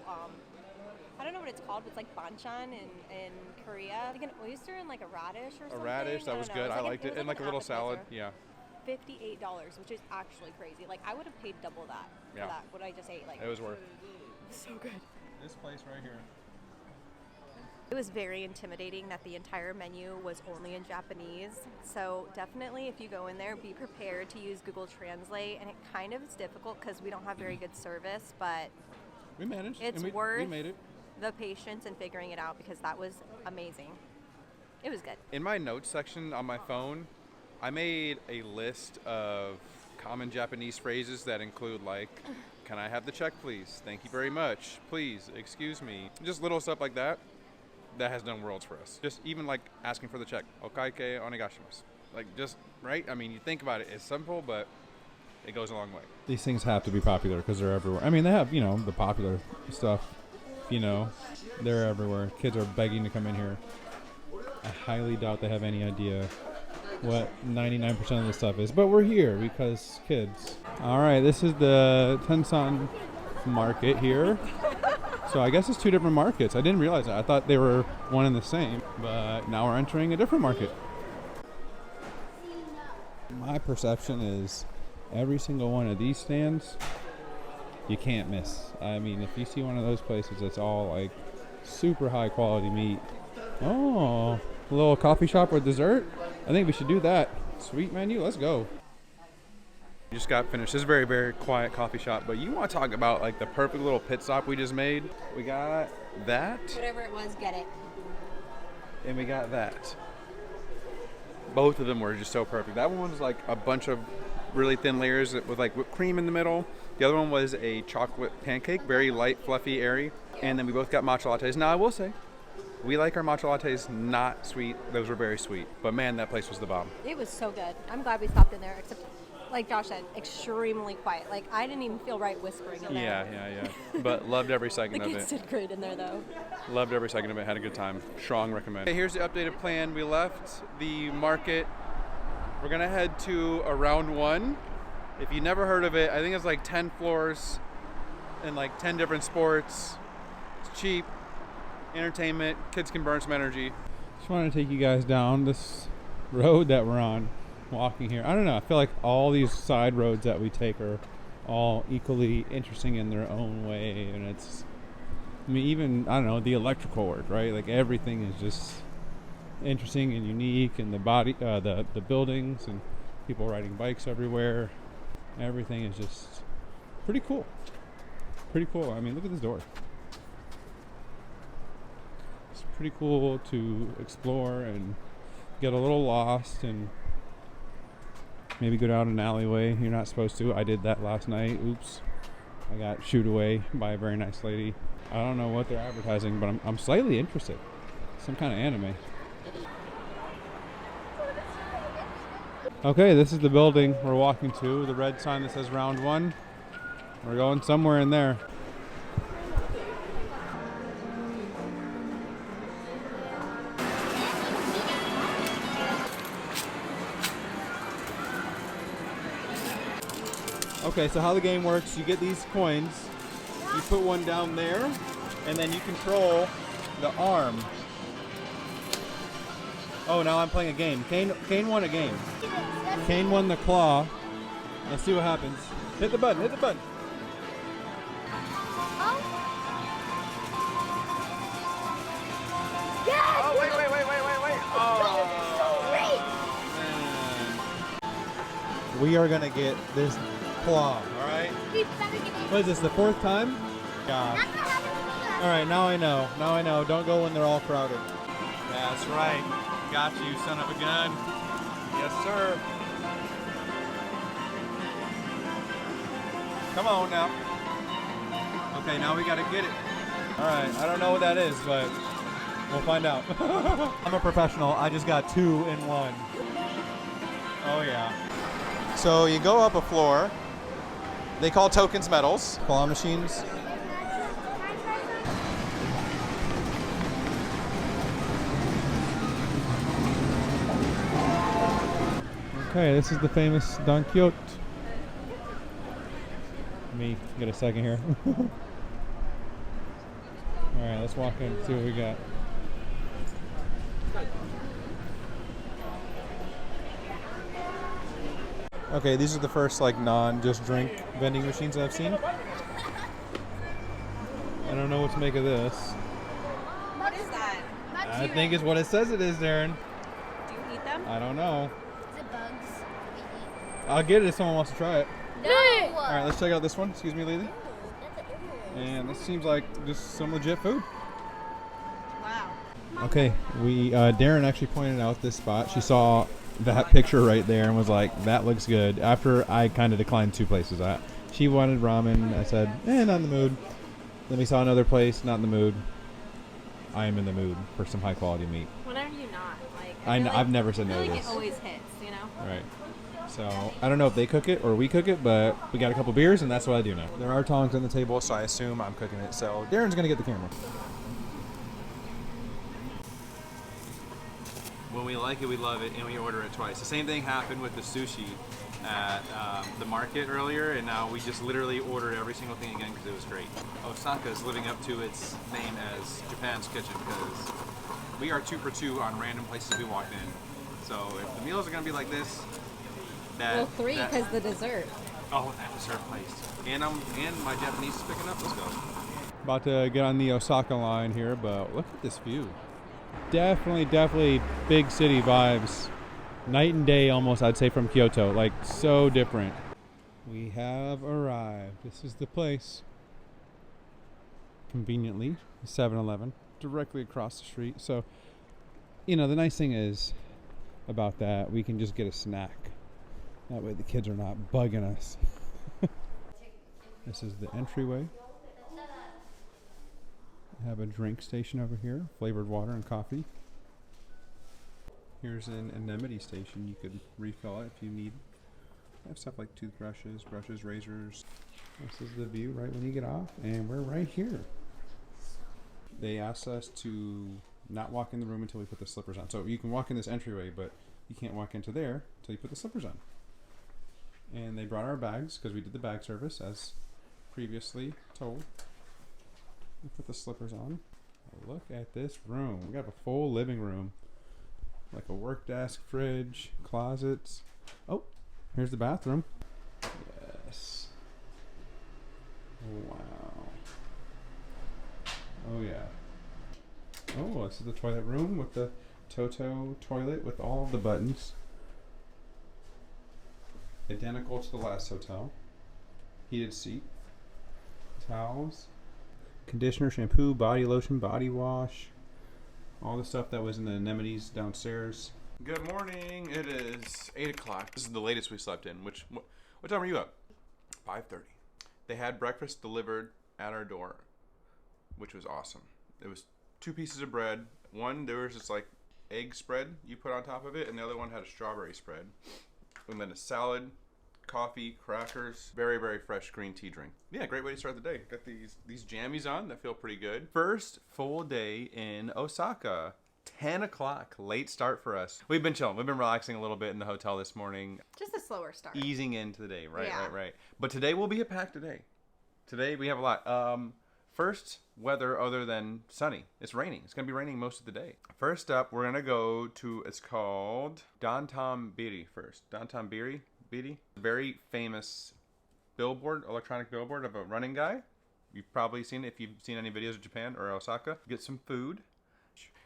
I don't know what it's called, but it's like banchan in Korea. Like an oyster and like a radish or something. A radish, that I was don't know. good. It was I like liked it it. was And like a an little salad. appetizer. Yeah. $58, which is actually crazy. Like I would have paid double that Yeah. for that. What I just ate. Like It was worth. so good. This place right here. It was very intimidating that the entire menu was only in Japanese. So definitely if you go in there, be prepared to use Google Translate. And it kind of is difficult because we don't have very good service, but We managed. it's and we worth made it. the patience and figuring it out because that was amazing. It was good. In my notes section on my phone, I made a list of common Japanese phrases that include like, can I have the check please? Thank you very much. Please, excuse me. Just little stuff like that. That has done worlds for us. Just even like asking for the check. Okaike onegashimasu. Like just, right? I mean, you think about it, it's simple, but it goes a long way. These things have to be popular because they're everywhere. I mean, they have, you know, the popular stuff, you know, they're everywhere. Kids are begging to come in here. I highly doubt they have any idea what 99% of the stuff is, but we're here because kids. All right, this is the Tensan market here. So I guess it's 2 different markets. I didn't realize that. I thought they were one and the same, but now we're entering a different market. My perception is every single one of these stands, you can't miss. I mean, if you see one of those places, it's all like super high quality meat. Oh, a little coffee shop with dessert? I think we should do that. Sweet menu, let's go. We just got finished. This is a very, very quiet coffee shop, but you want to talk about like the perfect little pit stop we just made? We got that, Whatever it was, get it. and we got that. Both of them were just so perfect. That one was like a bunch of really thin layers with like whipped cream in the middle. The other one was a chocolate pancake, very light, fluffy, airy. And then we both got matcha lattes. Now I will say, we like our matcha lattes not sweet. Those were very sweet. But man, that place was the bomb. It was so good. I'm glad we stopped in there, except like Josh said, extremely quiet. Like I didn't even feel right whispering in there. Yeah. But loved every second The of kids it. did great in there though. Loved every second of it. Had a good time. Strong recommend. Okay, here's the updated plan. We left the market. We're gonna head to Around One. If you never heard of it, I think it's like 10 floors and like 10 different sports. It's cheap, entertainment, kids can burn some energy. Just wanted to take you guys down this road that we're on, walking here. I don't know, I feel like all these side roads that we take are all equally interesting in their own way. And it's, I mean, even, I don't know, the electrical work, right? Like everything is just interesting and unique, and the buildings and people riding bikes everywhere. Everything is just pretty cool. Pretty cool. I mean, look at this door. It's pretty cool to explore and get a little lost and maybe go down an alleyway you're not supposed to. I did that last night. Oops. I got shooed away by a very nice lady. I don't know what they're advertising, but I'm slightly interested. Some kind of anime. Okay, this is the building we're walking to. The red sign that says Round One. We're going somewhere in there. Okay, so how the game works, you get these coins, you put one down there, and then you control the arm. Oh, now I'm playing a game. Kane won a game. Kane won the claw. Let's see what happens. Hit the button, hit the button. Oh, wait. Oh, We are gonna get this claw, alright? What is this, the fourth time? God. Alright, now I know. Don't go when they're all crowded. That's right. Got you, son of a gun. Yes, sir. Come on now. Okay, now we gotta get it. Alright, I don't know what that is, but we'll find out. I'm a professional. I just got 2 in 1. Oh, yeah. So you go up a floor. They call tokens medals. Claw machines. Okay, this is the famous Don Quixote. Let me get a second here. Alright, let's walk in and see what we got. Okay, these are the first like non-just drink vending machines I've seen. I don't know what to make of this. What is that? I think it's what it says it is, Darren. Do you eat them? I don't know. Is it bugs? I'll get it if someone wants to try it. No! Alright, let's check out this one. Excuse me, lady. And this seems like just some legit food. Wow. Okay, Darren actually pointed out this spot. She saw that picture right there and was like, that looks good. After I kind of declined 2 places. She wanted ramen. I said, not in the mood. Then we saw another place, not in the mood. I am in the mood for some high quality meat. When are you not? Like I've never said I no feel to like this. it always hits, you know? Right. So I don't know if they cook it or we cook it, but we got a couple beers and that's what I do know. There are tongs on the table, so I assume I'm cooking it. So Darren's gonna get the camera. when we like it, we love it, and we order it twice. The same thing happened with the sushi at the market earlier, and now we just literally ordered every single thing again because it was great. Osaka is living up to its name as Japan's kitchen because we are 2 for 2 on random places we walked in. So if the meals are going to be like this, Well, 3 because the dessert. Oh, that dessert place. And my Japanese is picking up. Let's go. About to get on the Osaka line here, but look at this view. Definitely big city vibes. Night and day almost, I'd say, from Kyoto. Like, so different. We have arrived. This is the place. Conveniently, 7-Eleven, directly across the street. So, you know, the nice thing is about that, we can just get a snack That way the kids are not bugging us. This is the entryway. I have a drink station over here, flavored water and coffee. Here's an anemone station. You could refill it if you need. I have stuff like toothbrushes, brushes, razors. This is the view right when you get off, and we're right here. They asked us to not walk in the room until we put the slippers on. So you can walk in this entryway, but you can't walk into there until you put the slippers on. And they brought our bags because we did the bag service as previously told. We put the slippers on. Look at this room. We got a full living room. Like a work desk, fridge, closets. Oh, here's the bathroom. Yes. Wow. Oh yeah. Oh, this is the toilet room with the Toto toilet with all of the buttons. Identical to the last hotel. Heated seat. Towels. Conditioner, shampoo, body lotion, body wash. All the stuff that was in the anemones downstairs. Good morning. It is 8 o'clock. This is the latest we slept in. What time are you up? 5:30. They had breakfast delivered at our door, which was awesome. It was 2 pieces of bread. One, there was just like egg spread you put on top of it, and the other one had a strawberry spread. And then a salad, coffee, crackers, very, very fresh green tea drink. Yeah, great way to start the day. Got these jammies on that feel pretty good. First full day in Osaka. 10 o'clock, late start for us. We've been chilling. We've been relaxing a little bit in the hotel this morning. Just a slower start. Easing into the day, right, Yeah. right. But today will be a packed day. Today we have a lot. First, weather other than sunny. It's raining. It's going to be raining most of the day. First up, we're going to go to, it's called Dotonbori first. Dotonbori? Very famous billboard, electronic billboard of a running guy. You've probably seen it if you've seen any videos of Japan or Osaka. Get some food.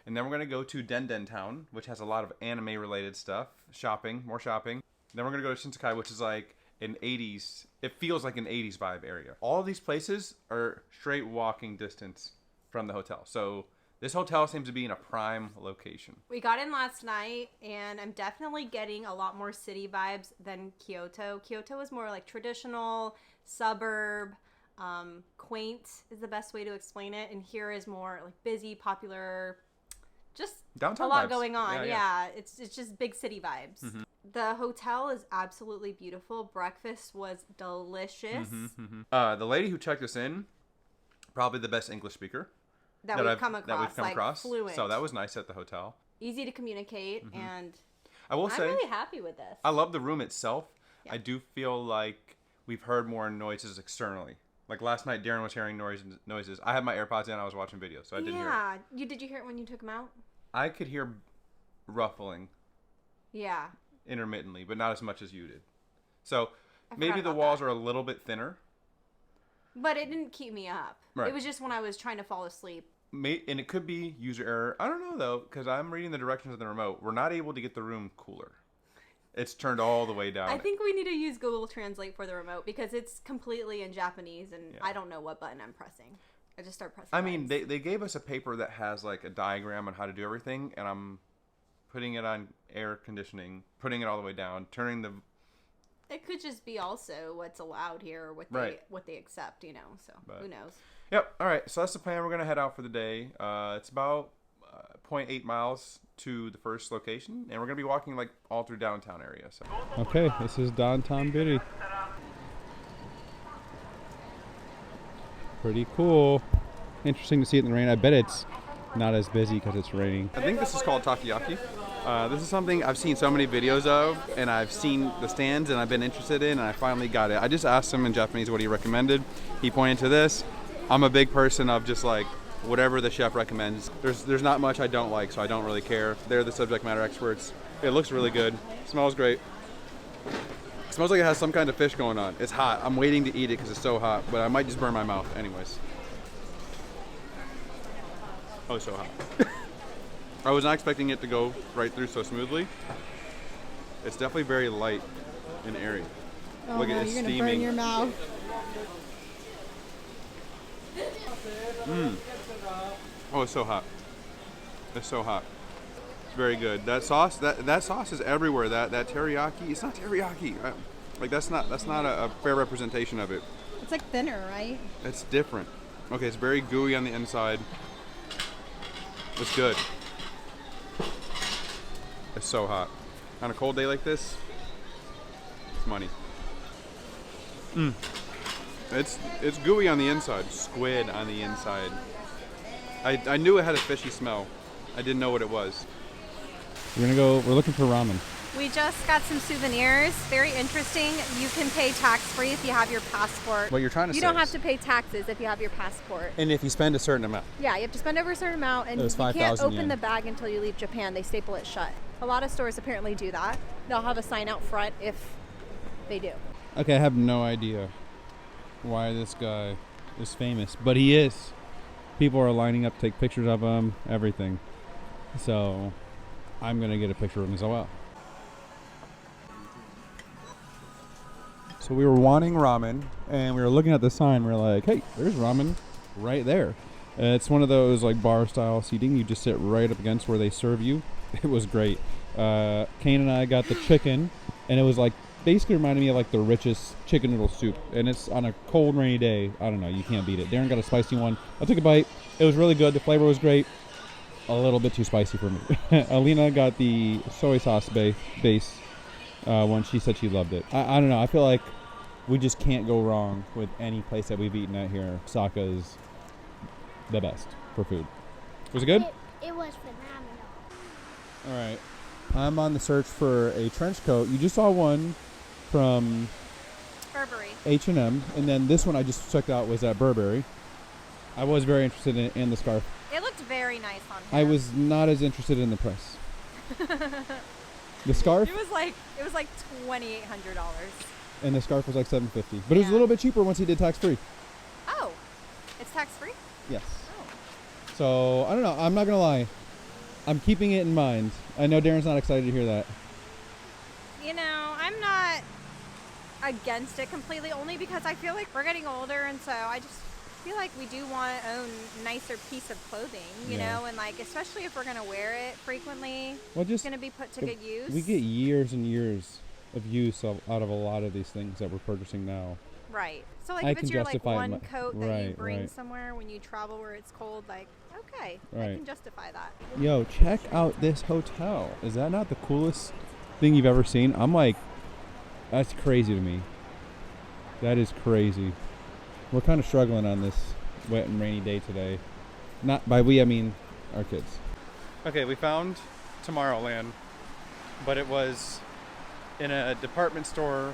And then we're going to go to Denden Town, which has a lot of anime related stuff. Shopping, more shopping. Then we're going to go to Shinsekai, which is like an 80s, it feels like an 80s vibe area. All of these places are straight walking distance from the hotel. So this hotel seems to be in a prime location. We got in last night, and I'm definitely getting a lot more city vibes than Kyoto. Kyoto is more like traditional, suburb, quaint is the best way to explain it. And here is more like busy, popular, just downtown a lot vibes. going on. Yeah. It's just big city vibes. Mm-hmm. The hotel is absolutely beautiful. Breakfast was delicious. The lady who checked us in, probably the best English speaker that we've come across. Fluent. So that was nice at the hotel. Easy to communicate, and I will say, I'm really happy with this. I love the room itself. Yeah. I do feel like we've heard more noises externally. Like last night, Darren was hearing noises. I had my AirPods in. I was watching videos, so I didn't hear it. Yeah. Did you hear it when you took them out? I could hear ruffling. Yeah. Intermittently, but not as much as you did. So maybe the walls are a little bit thinner. But it didn't keep me up. Right. It was just when I was trying to fall asleep. And it could be user error. I don't know, though, because I'm reading the directions of the remote. We're not able to get the room cooler. It's turned all the way down. I think we need to use Google Translate for the remote because it's completely in Japanese, and I don't know what button I'm pressing. I just start pressing buttons. Mean, they gave us a paper that has like a diagram on how to do everything, and I'm putting it on air conditioning, putting it all the way down, turning the... It could just be also what's allowed here, or what they accept, you know, so who knows. Yep, all right, so that's the plan. We're going to head out for the day. It's about 0.8 miles to the first location, and we're going to be walking like all through downtown area. So. Okay, this is Dotonbori. Pretty cool. Interesting to see it in the rain. I bet it's not as busy because it's raining. I think this is called takoyaki. This is something I've seen so many videos of, and I've seen the stands, and I've been interested in, and I finally got it. I just asked him in Japanese what he recommended. He pointed to this. I'm a big person of just like whatever the chef recommends. There's not much I don't like, so I don't really care. They're the subject matter experts. It looks really good. It smells great. It smells like it has some kind of fish going on. It's hot. I'm waiting to eat it because it's so hot, but I might just burn my mouth anyways. Oh, so hot. I was not expecting it to go right through so smoothly. It's definitely very light and airy. Oh, look at it, you're steaming. gonna burn your mouth. Oh, it's so hot. It's so hot. very good. That sauce, that sauce is everywhere. That teriyaki, it's not teriyaki. Like that's not a fair representation of it. It's like thinner, right? It's different. Okay, it's very gooey on the inside. It's good. It's so hot. On a cold day like this, it's money. It's gooey on the inside. Squid on the inside. I knew it had a fishy smell. I didn't know what it was. We're looking for ramen. We just got some souvenirs. Very interesting. You can pay tax-free if you have your passport. What you're trying to say You don't have is- to pay taxes if you have your passport. And if you spend a certain amount. Yeah, you have to spend over a certain amount, and It was you can't 5,000 open yen. the bag until you leave Japan. They staple it shut. A lot of stores apparently do that. They'll have a sign out front if they do. Okay, I have no idea why this guy is famous, but he is. People are lining up to take pictures of him, everything. So I'm gonna get a picture of him as well. So we were wanting ramen, and we were looking at the sign. We were like, "Hey, there's ramen right there." It's one of those like bar-style seating. You just sit right up against where they serve you. It was great. Kane and I got the chicken, and it was like basically reminded me of like the richest chicken noodle soup. And it's on a cold, rainy day. I don't know. You can't beat it. Darren got a spicy one. I took a bite. It was really good. The flavor was great. A little bit too spicy for me. Alina got the soy sauce base one. She said she loved it. I don't know. I feel like we just can't go wrong with any place that we've eaten at here. Osaka is the best for food. Was it good? It was phenomenal. All right. I'm on the search for a trench coat. You just saw one from Burberry. H&M, and then this one I just checked out was at Burberry. I was very interested in the scarf. It looked very nice on him. I was not as interested in the price. The scarf It was like $2,800. and the scarf was like $750, but it was a Yeah. little bit cheaper once he did tax free. Oh, it's tax-free? Yes. Oh. So I don't know. I'm not gonna lie. I'm keeping it in mind. I know Darren's not excited to hear that. You know, I'm not against it completely, only because I feel like we're getting older, and so I just feel like we do want to own a nicer piece of clothing, you Yeah. know, and like especially if we're gonna wear it frequently, Well, it's just gonna be put to good use. we get years and years of use out of a lot of these things that we're purchasing now. right. So like I if it's can your like justify one my- coat that you right, bring right. somewhere when you travel where it's cold, like okay, I Right. can justify that. Yo, check out this hotel. Is that not the coolest thing you've ever seen? I'm like, that's crazy to me. That is crazy. We're kind of struggling on this wet and rainy day today. Not by we, I mean our kids. Okay, we found Tomorrowland, but it was in a department store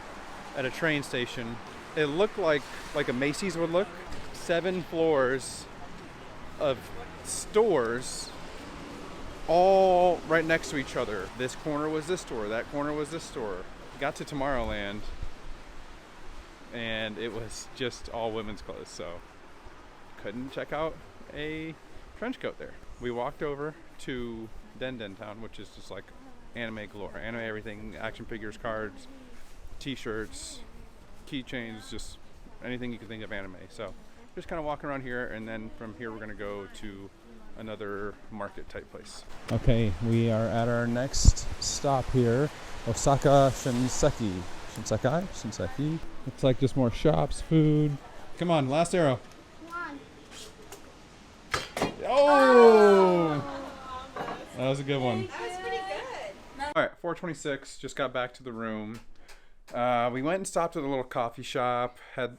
at a train station. It looked like a Macy's would look. 7 floors of stores all right next to each other. This corner was this store, that corner was this store. Got to Tomorrowland and it was just all women's clothes, so couldn't check out a trench coat there. We walked over to Den Town, which is just like anime galore, anime everything, action figures, cards, t-shirts, keychains, just anything you can think of anime. So just kind of walking around here, and then from here we're gonna go to another market type place. Okay, we are at our next stop here, Osaka Shinseki. Shinseki. It's like just more shops, food. Come on, last arrow. One. Oh! That was a good one. That was pretty good. All right, 4:26. Just got back to the room. We went and stopped at a little coffee shop. Had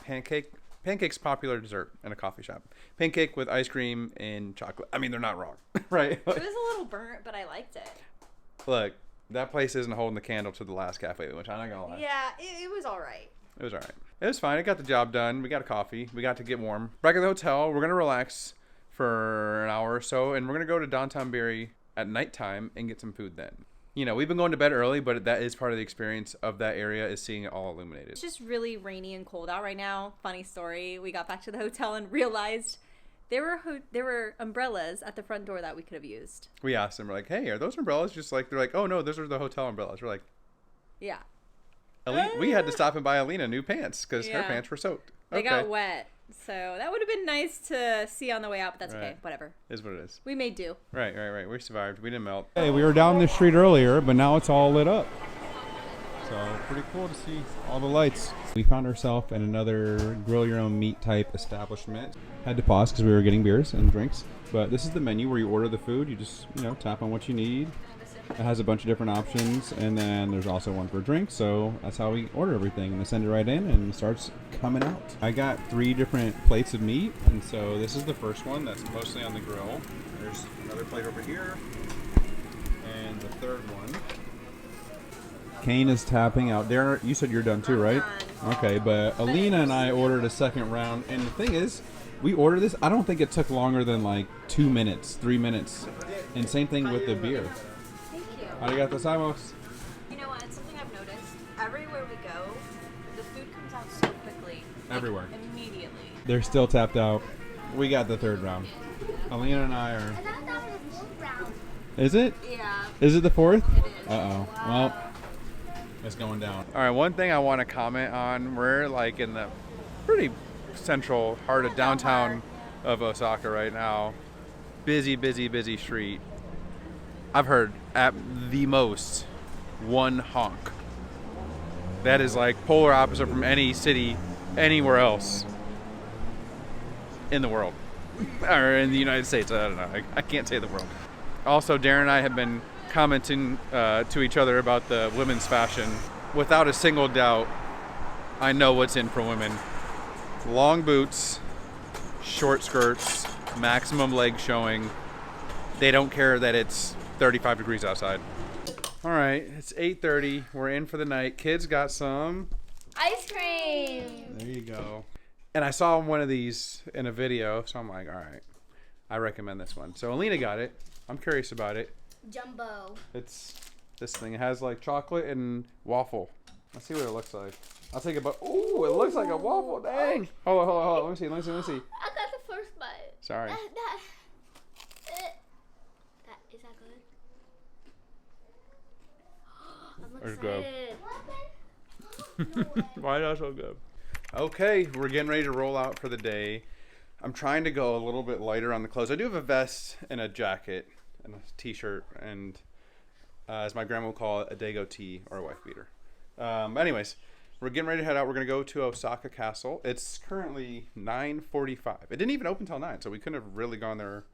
pancake. Pancake's popular dessert in a coffee shop. Pancake with ice cream and chocolate. I mean, they're not wrong, right? It was a little burnt, but I liked it. Look, that place isn't holding the candle to the last cafe, which I'm not gonna lie. Yeah, it was all right. It was all right. It was fine. It got the job done. We got a coffee. We got to get warm. Back at the hotel, we're gonna relax for an hour or so, and we're gonna go to Dotonbori at nighttime and get some food then. You know, we've been going to bed early, but that is part of the experience of that area, is seeing it all illuminated. It's just really rainy and cold out right now. Funny story. We got back to the hotel and realized there were umbrellas at the front door that we could have used. We asked them, we're like, hey, are those umbrellas just like, they're like, oh no, those are the hotel umbrellas. We're like, Yeah. we had to stop and buy Alina new pants because her Yeah. pants were soaked. They Okay. got wet. So that would have been nice to see on the way out, but that's okay. Right. Whatever. Is what it is. We made do. Right. We survived. We didn't melt. Hey, we were down this street earlier, but now it's all lit up. So pretty cool to see all the lights. We found ourselves in another grill your own meat type establishment. Had to pause because we were getting beers and drinks. But this is the menu where you order the food. You just, tap on what you need. It has a bunch of different options, and then there's also one for drinks. So that's how we order everything. And they send it right in and it starts coming out. I got 3 different plates of meat, and so this is the first one that's mostly on the grill. There's another plate over here, and the third one. Kane is tapping out. Darren, you said you're done too, right? Okay, but Alina and I ordered a second round, and the thing is, we ordered this. I don't think it took longer than like 2 minutes, 3 minutes, and same thing with the beer. Thank you. Arigato gozaimasu. You know what? It's something I've noticed. Everywhere we go, the food comes out so quickly. Everywhere. Immediately. They're still tapped out. We got the third round. Alina and I are. I thought that was the fourth round. Is it? Yeah. Is it the fourth? It is. Uh-oh. Well, it's going down. All right. One thing I want to comment on: we're like in the pretty central heart of downtown of Osaka right now. Busy street. I've heard at the most 1 honk. That is like polar opposite from any city anywhere else in the world or in the United States. I don't know. I can't say the world. Also, Darren and I have been commenting to each other about the women's fashion. Without a single doubt, I know what's in for women. Long boots, short skirts, maximum leg showing. They don't care that it's 35 degrees outside. All right, it's 8:30. We're in for the night. Kids got some Ice cream. There you go. and I saw one of these in a video, so I'm like, all right, I recommend this one. So Alina got it. I'm curious about it. Jumbo. It's this thing. It has like chocolate and waffle. Let's see what it looks like. I'll take a bite. Ooh, it looks like a waffle. Dang. Hold on. Let me see. I got the first bite. Sorry. Is that good? I'm Let's go. excited. Why not so good? Okay, we're getting ready to roll out for the day. I'm trying to go a little bit lighter on the clothes. I do have a vest and a jacket and a t-shirt and as my grandma would call it, a dago tee or a wife beater. Anyways, we're getting ready to head out. We're going to go to Osaka Castle. It's currently 9:45. It didn't even open till 9, so we couldn't have really gone there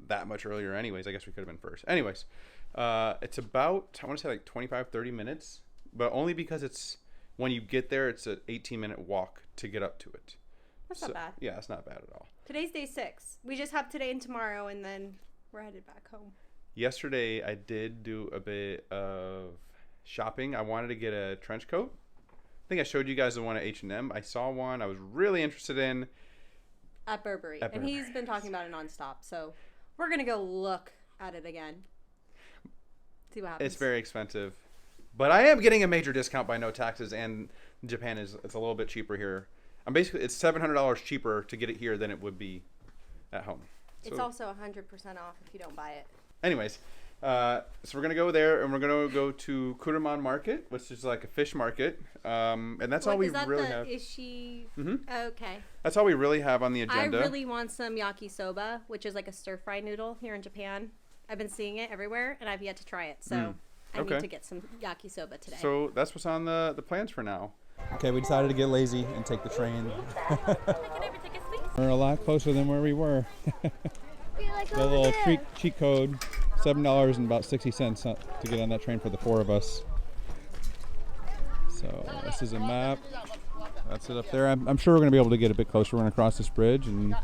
that much earlier anyways. I guess we could have been first. Anyways, it's about, I want to say like 25, 30 minutes, but only because it's, when you get there, it's an 18-minute walk to get up to it. That's not bad. Yeah, it's not bad at all. Today's day 6. We just have today and tomorrow, and then we're headed back home. Yesterday, I did do a bit of shopping. I wanted to get a trench coat. I think I showed you guys the one at H&M. I saw one I was really interested in. At Burberry. At And he's been talking about it nonstop, so we're going to go look at it again. See what happens. It's very expensive. But I am getting a major discount by no taxes, and Japan it's a little bit cheaper here. It's $700 cheaper to get it here than it would be at home. So, it's also 100% off if you don't buy it. anyways, so we're gonna go there, and we're gonna go to Kuromon Market, which is like a fish market, and that's all we really have. Is she? Mm-hmm. Okay. That's all we really have on the agenda. I really want some yakisoba, which is like a stir-fry noodle here in Japan. I've been seeing it everywhere, and I've yet to try it. So I need to get some yakisoba today. So that's what's on the plans for now. Okay, we decided to get lazy and take the train. Can I ever take a sleep? We're a lot closer than where we were. The little cheat code, $7 and about 60 cents to get on that train for the 4 of us. So this is a map. That's it up there. I'm sure we're going to be able to get a bit closer. We're going to cross this bridge and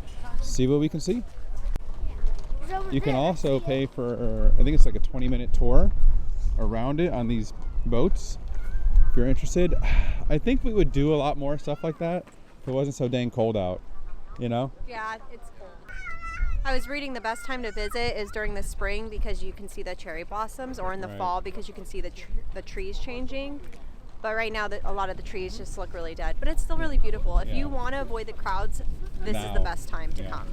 see what we can see. You can also pay for, I think it's like a 20-minute tour around it on these boats. If you're interested, I think we would do a lot more stuff like that if it wasn't so dang cold out, you know? Yeah, it's cold. I was reading the best time to visit is during the spring because you can see the cherry blossoms, or in the fall because you can see the trees changing. But right now, a lot of the trees just look really dead. But it's still really beautiful. If you want to avoid the crowds, this is the best time to come.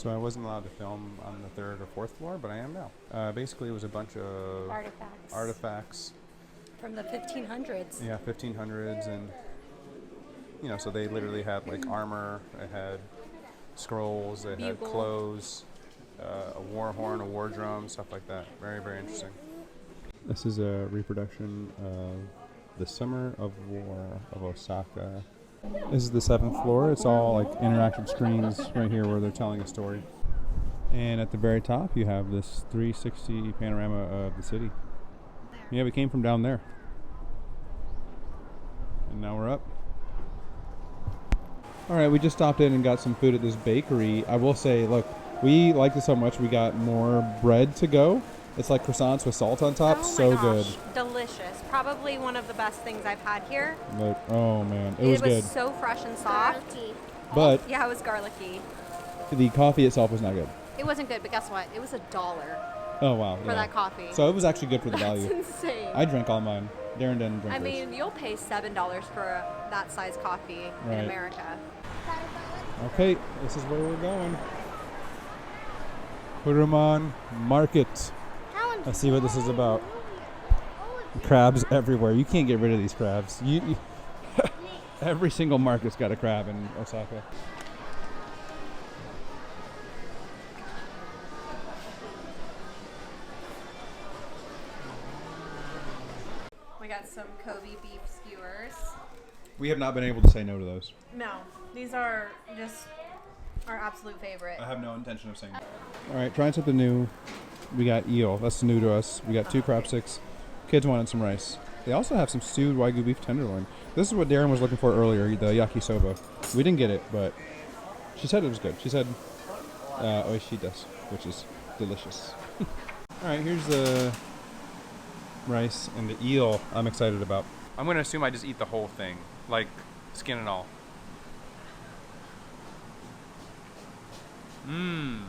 So I wasn't allowed to film on the 3rd or 4th floor, but I am now. Basically, it was a bunch of artifacts from the 1500s. Yeah, 1500s, and you know, so they literally had like armor, they had scrolls, they had clothes, a war horn, a war drum, stuff like that. Very, very interesting. This is a reproduction of the Summer of War of Osaka. This is the 7th floor. It's all like interactive screens right here where they're telling a story. And at the very top, you have this 360 panorama of the city. Yeah, we came from down there. And now we're up. All right, we just stopped in and got some food at this bakery. I will say, look, we liked it so much we got more bread to go. It's like croissants with salt on top. So good. Delicious. Probably one of the best things I've had here. Like, oh man, it was good. So fresh and soft. Garlicky. But Yeah, it was garlicky. the coffee itself was not good. It wasn't good, but guess what? It was $1 Oh wow. for that coffee. So it was actually good for the That's value. insane. I drank all mine. Darren didn't drink I hers. mean, you'll pay $7 for that size coffee Right. in America. Okay, this is where we're going. Kuromon Market. Let's see what this is about. Crabs everywhere. You can't get rid of these crabs. You every single market's got a crab in Osaka. We got some Kobe beef skewers. We have not been able to say no to those. No, these are just our absolute favorite. I have no intention of saying no. All right, trying something new. We got eel. That's new to us. We got 2 crab sticks. Kids wanted some rice. They also have some stewed Wagyu beef tenderloin. This is what Darren was looking for earlier, the yakisoba. We didn't get it, but she said it was good. She said oishii desu, which is delicious. All right, here's the rice and the eel I'm excited about. I'm going to assume I just eat the whole thing, like skin and all. Mmm.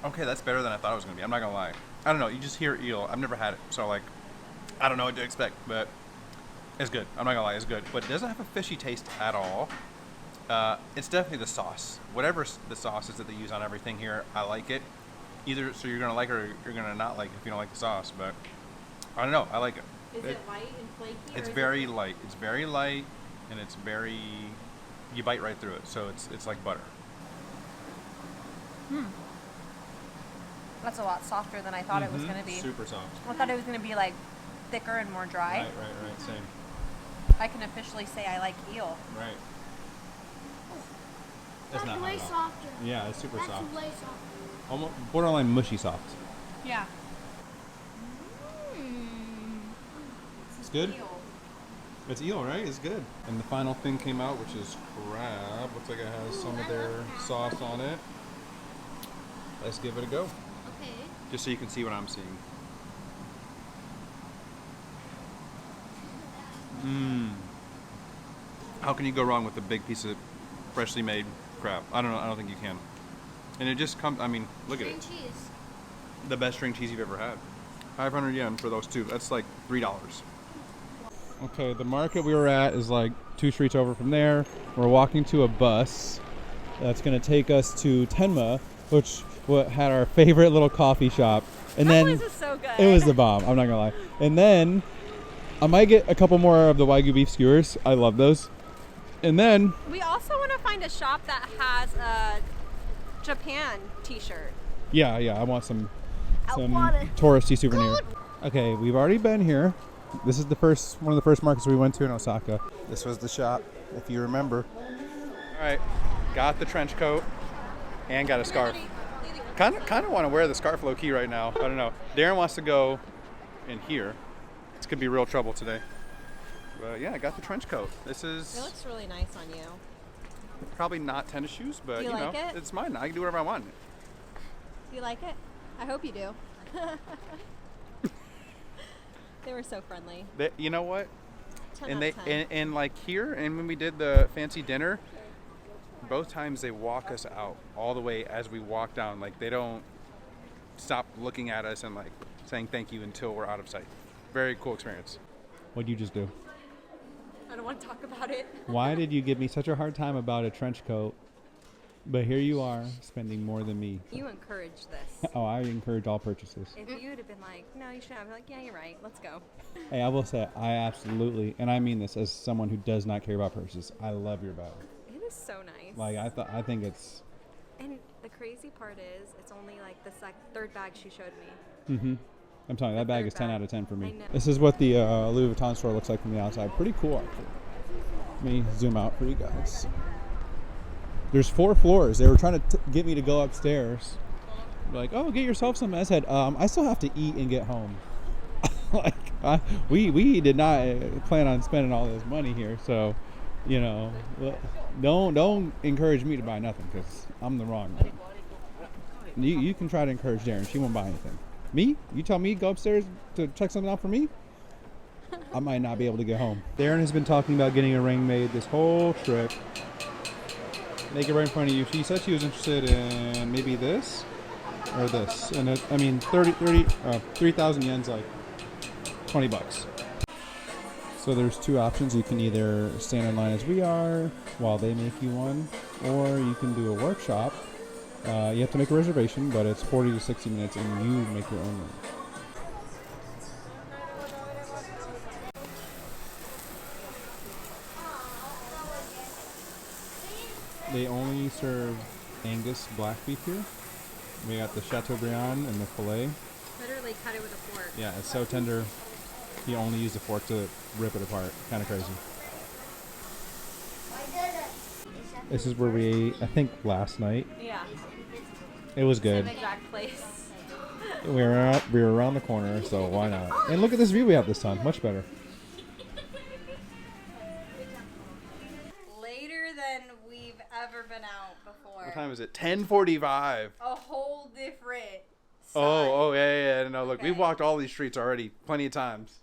Okay, that's better than I thought it was going to be. I'm not going to lie. I don't know. You just hear eel. I've never had it. So, like, I don't know what to expect, but it's good. I'm not going to lie. It's good. But it doesn't have a fishy taste at all. It's definitely the sauce. Whatever the sauce is that they use on everything here, I like it. Either so you're going to like it or you're going to not like it if you don't like the sauce. But I don't know. I like it. Is it light and flaky? It's very light. It's very light, and it's very... You bite right through it. So it's like butter. That's a lot softer than I thought it was going to be. Super soft. I thought it was going to be like thicker and more dry. Right. Same. I can officially say I like eel. Right. That's not way hot at all. softer. Yeah, it's super That's soft. way softer. Almost borderline mushy soft. Yeah. It's good. It's eel, right? It's good. And the final thing came out, which is crab. Looks like it has some of their sauce on it. Let's give it a go. Okay. Just so you can see what I'm seeing. Mmm. How can you go wrong with a big piece of freshly made crab? I don't know. I don't think you can. And it just comes, I mean, look at it. String cheese. The best string cheese you've ever had. 500 yen for those 2. That's like $3. Okay, the market we were at is like 2 streets over from there. We're walking to a bus that's going to take us to Tenma, which had our favorite little coffee shop. And That then place is so good. it was the bomb. I'm not gonna lie. And then I might get a couple more of the Wagyu beef skewers. I love those. And then We also want to find a shop that has a Japan t-shirt. yeah, I want some want it. touristy souvenir. Okay, we've already been here. This is one of the first markets we went to in Osaka. This was the shop, if you remember. All right, got the trench coat and got a scarf. Kind of want to wear the scarf low key right now. I don't know. Darren wants to go in here. This could be real trouble today. But yeah, I got the trench coat. This is It looks really nice on you. probably not tennis shoes, but Do you you know, like it? it's mine. I can do whatever I want. Do you like it? I hope you do. They were so friendly. You know what? 10 And out they of 10. and like here, and when we did the fancy dinner, both times they walk us out all the way as we walk down. Like they don't stop looking at us and like saying thank you until we're out of sight. Very cool experience. What'd you just do? I don't want to talk about it. Why did you give me such a hard time about a trench coat But here you are, spending more than me. You encourage this. Oh, I encourage all purchases. If you would have been like, no, you shouldn't, I'd be like, yeah, you're right. Let's go. Hey, I will say, I absolutely, and I mean this as someone who does not care about purchases, I love your bag. It is so nice. Like, I think it's... And the crazy part is, it's only like the third bag she showed me. Mm-hmm. I'm telling you, that bag third is 10 bag. out of 10 for I me. know. This is what the Louis Vuitton store looks like from the outside. Pretty cool, actually. Let me zoom out for you guys. There's 4 floors. They were trying to get me to go upstairs. They're like, oh, get yourself some. I said, I still have to eat and get home. Like, we did not plan on spending all this money here. So, you know, don't encourage me to buy nothing because I'm the wrong one. You can try to encourage Darren. She won't buy anything. Me? You tell me go upstairs to check something out for me? I might not be able to get home. Darren has been talking about getting a ring made this whole trip. Make it right in front of you. She said she was interested in maybe this or this. And it, I mean, 3,000 yen's like 20 bucks. So there's 2 options. You can either stand in line as we are while they make you one, or you can do a workshop. You have to make a reservation, but it's 40 to 60 minutes and you make your own ring. They only serve Angus black beef here. We got the Chateaubriand and the filet. Literally cut it with a fork. Yeah, it's so tender. You only use a fork to rip it apart. Kind of crazy. This is where we ate, I think, last night. Yeah. It was good. Same exact place. We were around the corner, so why not? And look at this view we have this time. Much better. Later than we've ever been out before. What time is it? 10:45. A whole different side. Oh, yeah. No, look, we've Okay. walked all these streets already plenty of times.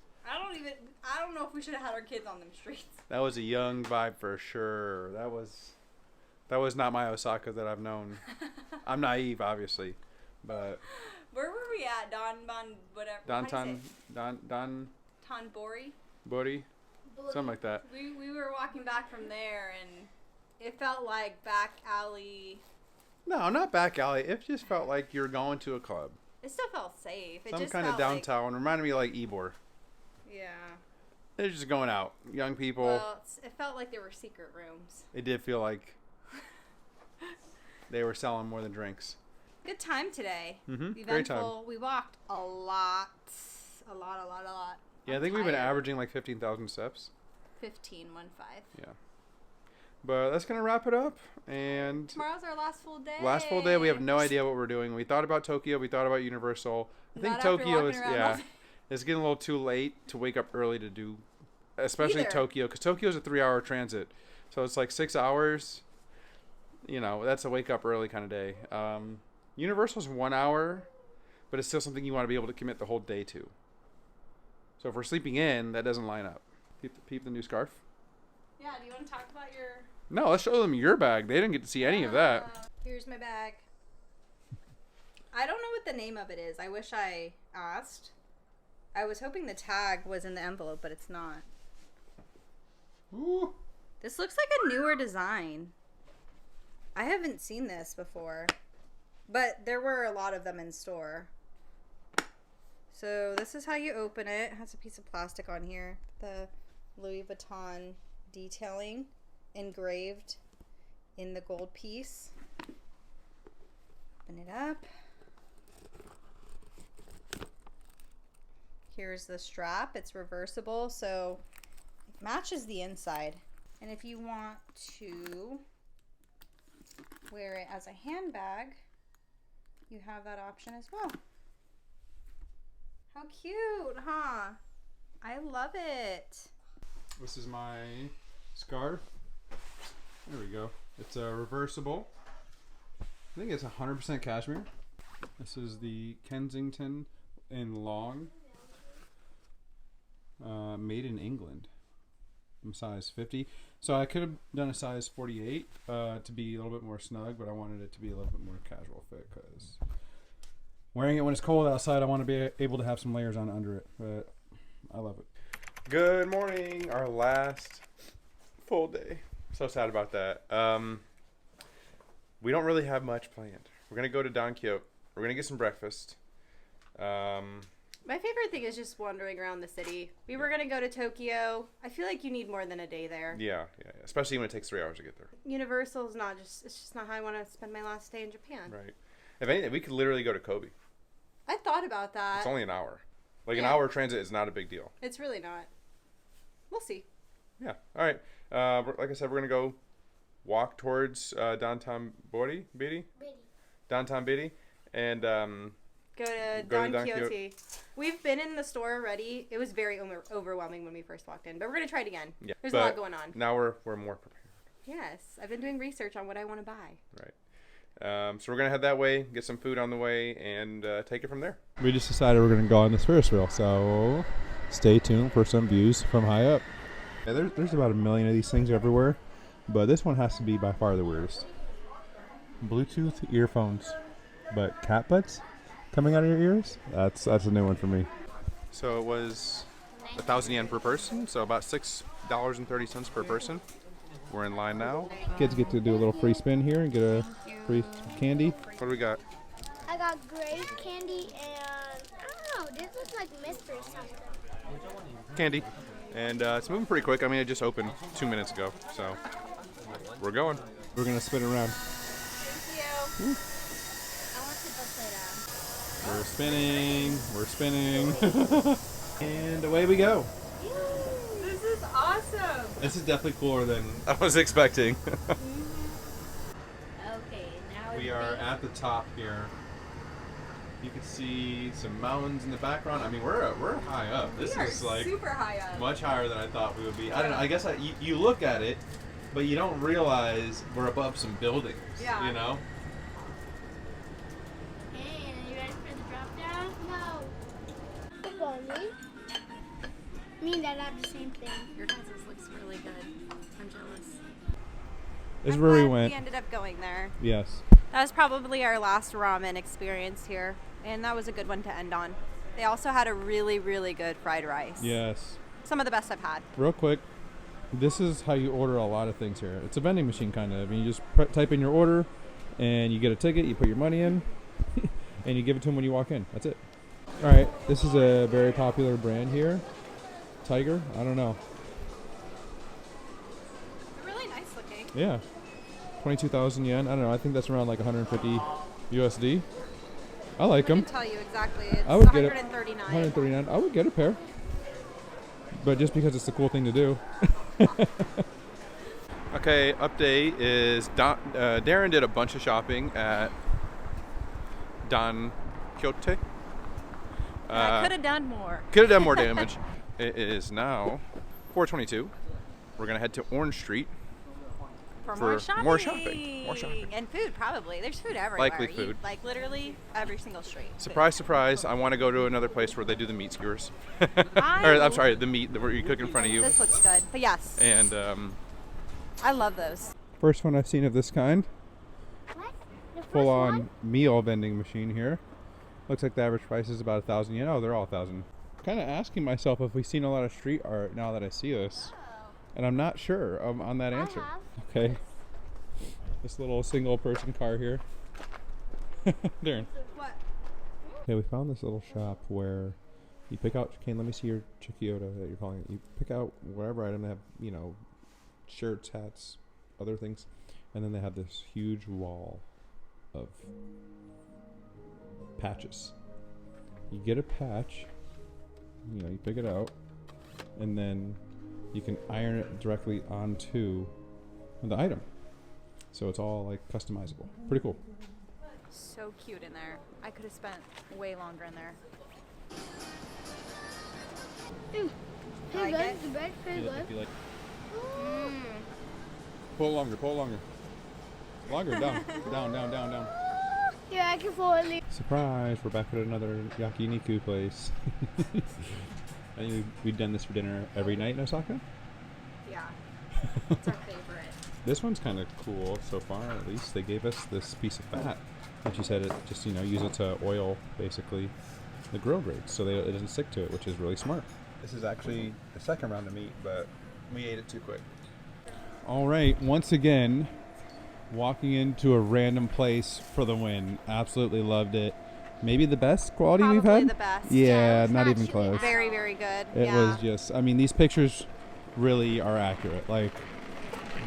I don't know if we should have had our kids on them streets. That was a young vibe for sure. That was not my Osaka that I've known. I'm naive, obviously, but Where were we at? Whatever. How do you say it? Dotonbori? Bori, something like that. We were walking back from there and it felt like back alley. No, not back alley. It just felt like you're going to a club. It still felt safe. It Some just kind of felt like- downtown. Reminded me of like Ybor. yeah. They're just going out. Young people. Well, it felt like there were secret rooms. It did feel like they were selling more than drinks. Good time today. Mm-hmm. Great time. Eventful. We walked a lot. Yeah, I think we've been averaging like 15,000 steps. 15. Yeah. But that's going to wrap it up. And Tomorrow's our last full day. last full day, we have no idea what we're doing. We thought about Tokyo. We thought about Universal. I think Not after Tokyo is, walking around all yeah, day. it's getting a little too late to wake up early to do, especially Either. Tokyo, because Tokyo is a 3-hour transit. So it's like 6 hours. You know, that's a wake up early kind of day. Universal's 1 hour, but it's still something you want to be able to commit the whole day to. So if we're sleeping in, that doesn't line up. Peep the new scarf. Yeah, do you want to talk about your... No, let's show them your bag. They didn't get to see any of that. Here's my bag. I don't know what the name of it is. I wish I asked. I was hoping the tag was in the envelope, but it's not. Ooh. This looks like a newer design. I haven't seen this before, but there were a lot of them in store. So this is how you open it. It has a piece of plastic on here. The Louis Vuitton detailing engraved in the gold piece. Open it up. Here's the strap. It's reversible, so it matches the inside. And if you want to wear it as a handbag, you have that option as well. How cute, huh? I love it. This is my scarf. There we go. It's a reversible. I think it's 100% cashmere. This is the Kensington in long. Made in England. I'm size 50. So I could have done a size 48 to be a little bit more snug, but I wanted it to be a little bit more casual fit because wearing it when it's cold outside, I want to be able to have some layers on under it, but I love it. Good morning. Our last full day. So sad about that. we don't really have much planned. We're gonna go to Donkyo. We're gonna get some breakfast. My favorite thing is just wandering around the city. We were gonna go to Tokyo. I feel like you need more than a day there. Yeah. Especially when it takes 3 hours to get there. Universal's not just, it's just not how I want to spend my last day in Japan. Right. If anything, we could literally go to Kobe. I thought about that. It's only an hour. Like an Yeah. hour transit is not a big deal. It's really not. We'll see. Yeah. All right. Like I said, we're gonna go walk towards Dotonbori, Dotonbori, and Go to Go to Don Quixote. We've been in the store already. It was very overwhelming when we first walked in, but we're gonna try it again. yeah. There's a lot going on. Now we're more prepared. Yes, I've been doing research on what I want to buy. Right. So we're gonna head that way, get some food on the way, and take it from there. We just decided we're going to go on this Ferris wheel, so stay tuned for some views from high up. Yeah, there's about a million of these things everywhere, but this one has to be by far the weirdest. Bluetooth earphones, but cat butts coming out of your ears? That's a new one for me. So it was 1,000 yen per person, so about $6.30 per person. We're in line now. Kids get to do a little free spin here and get a free candy. What do we got? I got grape candy and I don't know. This looks like mist or something. Candy. And it's moving pretty quick. I mean, it just opened 2 minutes ago, so we're going. We're going to spin around. Thank you. I want to We're spinning. And away we go. This is awesome. This is definitely cooler than I was expecting. Okay, now we are at the top here. You can see some mountains in the background. I mean, we're high up. This is like super high up. much higher than I thought we would be. I don't know. I guess you look at it, but you don't realize we're above some buildings. Yeah. You know. Hey, and you ready for the drop down? No. Funny. Me and Dad have the same thing. Your guys' looks really good. I'm jealous. This is I'm where we glad went. We ended up going there. Yes. That was probably our last ramen experience here, and that was a good one to end on. They also had a really, really good fried rice. Yes. Some of the best I've had. Real quick, this is how you order a lot of things here. It's a vending machine kind of. I mean, you just type in your order, and you get a ticket. You put your money in, and you give it to them when you walk in. That's it. All right. This is a very popular brand here. Tiger. I don't know. They're really nice looking. Yeah. 22,000 yen. I don't know. I think that's around like 150 USD. I like I them. can tell you exactly. It's I would get it. 139. 139. I would get a pair. But just because it's the cool thing to do. Okay, update is Darren did a bunch of shopping at Don Quixote. I could have done more. Could have done more damage. It is now 4:22. We're gonna head to Orange Street For for more shopping. more shopping. More shopping. And food, probably. There's food everywhere. Likely food. Like literally every single street. Surprise, surprise! I want to go to another place where they do the meat skewers. Or I I'm sorry, the meat where you cook in front of you. This looks good. But yes, And I love those. First one I've seen of this kind. What? The first Full one? on meal vending machine here. Looks like the average price is about 1,000 yen. Oh, they're all 1,000. Kind of asking myself if we've seen a lot of street art now that I see this. And I'm not sure on that answer. have. Okay. This little single person car here. Darren. What? Okay, we found this little shop where you pick out, Kane, let me see your Chikioda that you're calling it. You pick out whatever item they have, you know, shirts, hats, other things. And then they have this huge wall of patches. You get a patch, you know, you pick it out, and then you can iron it directly onto the item. So it's all like customizable. Pretty cool. So cute in there. I could have spent way longer in there. Pretty Like good. it? The bread's pretty good. If you like. Mm. Pull it longer, pull it longer. Longer, down, down. Yeah, I can fully. Surprise, we're back at another yakiniku place. I think we've done this for dinner every night in Osaka. Yeah. It's our favorite. This one's kind of cool so far, at least. They gave us this piece of fat, and she said it just, you know, use it to oil, basically, the grill grates, so it doesn't stick to it, which is really smart. This is actually the second round of meat, but we ate it too quick. All right, once again, Walking into a random place for the win. Absolutely loved it. Maybe the best quality we've Probably had? the best. Yeah, it's not not even cheap. close. Very, very good. It yeah. was just, I mean, these pictures really are accurate. Like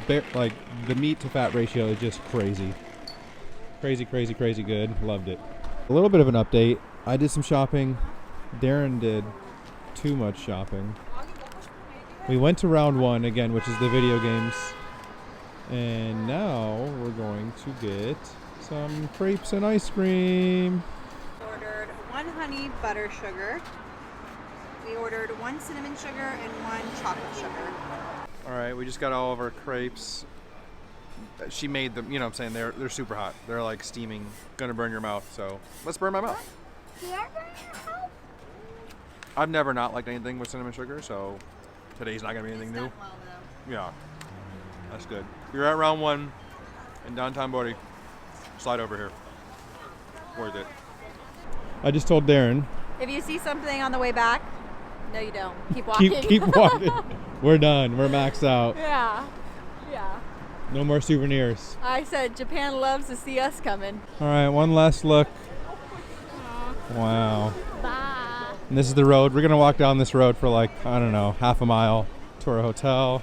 the meat to fat ratio is just crazy. Crazy, crazy, crazy good. Loved it. A little bit of an update. I did some shopping. Darren did too much shopping. We went to round 1 again, which is the video games. And now we're going to get some crepes and ice cream. Ordered 1 honey butter sugar. We ordered 1 cinnamon sugar and 1 chocolate sugar. All right, we just got all of our crepes. She made them, you know what I'm saying, they're super hot. They're like steaming, gonna burn your mouth, so let's burn my mouth. I've never not liked anything with cinnamon sugar, so today's not gonna be anything new. Well, though. Yeah, that's good. You're at round 1 in Dotonbori. Slide over here. Worth it. I just told Darren, If you see something on the way back, no, you don't. Keep walking. keep walking. We're done. We're maxed out. Yeah. Yeah. No more souvenirs. I said Japan loves to see us coming. All right, one last look. Wow. Bye. And this is the road. We're gonna walk down this road for like, I don't know, half a mile to our hotel.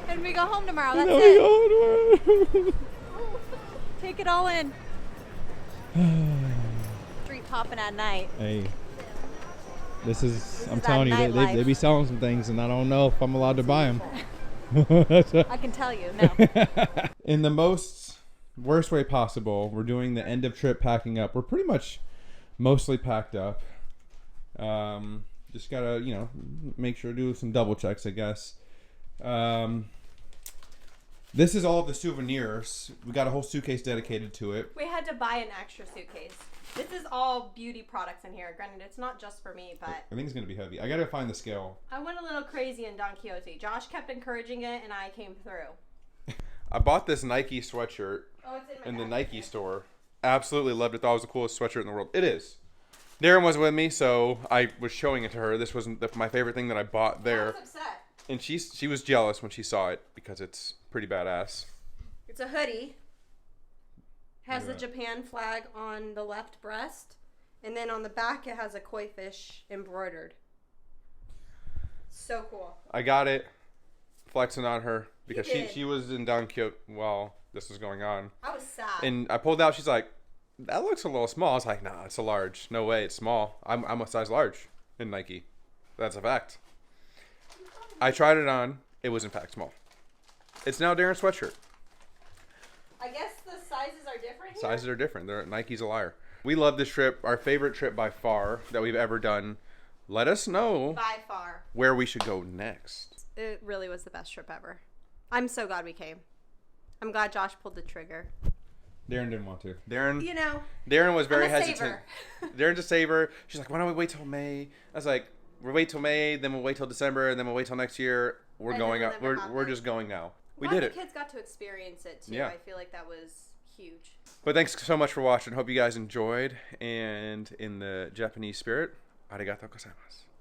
And we go home tomorrow. That's There it. we go. Take it all in. Street popping at night. Hey, this is, I'm that telling you, they nightlife. be selling some things and I don't know if I'm allowed to buy them. I can tell you. No. In the most worst way possible, we're doing the end of trip packing up. We're pretty much mostly packed up. Just gotta, you know, make sure to do some double checks, I guess. This is all of the souvenirs. We got a whole suitcase dedicated to it. We had to buy an extra suitcase. This is all beauty products in here. Granted, it's not just for me, but I think it's gonna be heavy. I gotta find the scale. I went a little crazy in Don Quixote. Josh kept encouraging it, and I came through. I bought this Nike sweatshirt Oh, it's in the Nike store. Absolutely loved it. Thought it was the coolest sweatshirt in the world. It is. Darren was with me, so I was showing it to her. This wasn't my favorite thing that I bought I there. was upset. And she was jealous when she saw it because it's pretty badass. It's a hoodie. Has the Yeah. Japan flag on the left breast, and then on the back it has a koi fish embroidered. So cool. I got it, flexing on her because did. she was in Don Quixote while this was going on. I was sad. And I pulled out. She's like, "That looks a little small." I was like, "Nah, it's a large. No way, it's small. I'm a size large in Nike. That's a fact." I tried it on. It was in fact small. It's now Darren's sweatshirt. I guess the sizes are different here? Sizes are different. Nike's a liar. We love this trip. Our favorite trip by far that we've ever done. Let us know By far. where we should go next. It really was the best trip ever. I'm so glad we came. I'm glad Josh pulled the trigger. Darren didn't want to. Darren was very I'm a hesitant. Darren's a saver. She's like, "Why don't we wait till May?" I was like, "We'll wait till May, then we'll wait till December, and then we'll wait till next year. We're And going it'll up. never We're happen. just going now." We Glad did it. the kids got to experience it too. Yeah. I feel like that was huge. But thanks so much for watching. Hope you guys enjoyed. And in the Japanese spirit, arigatou gozaimasu.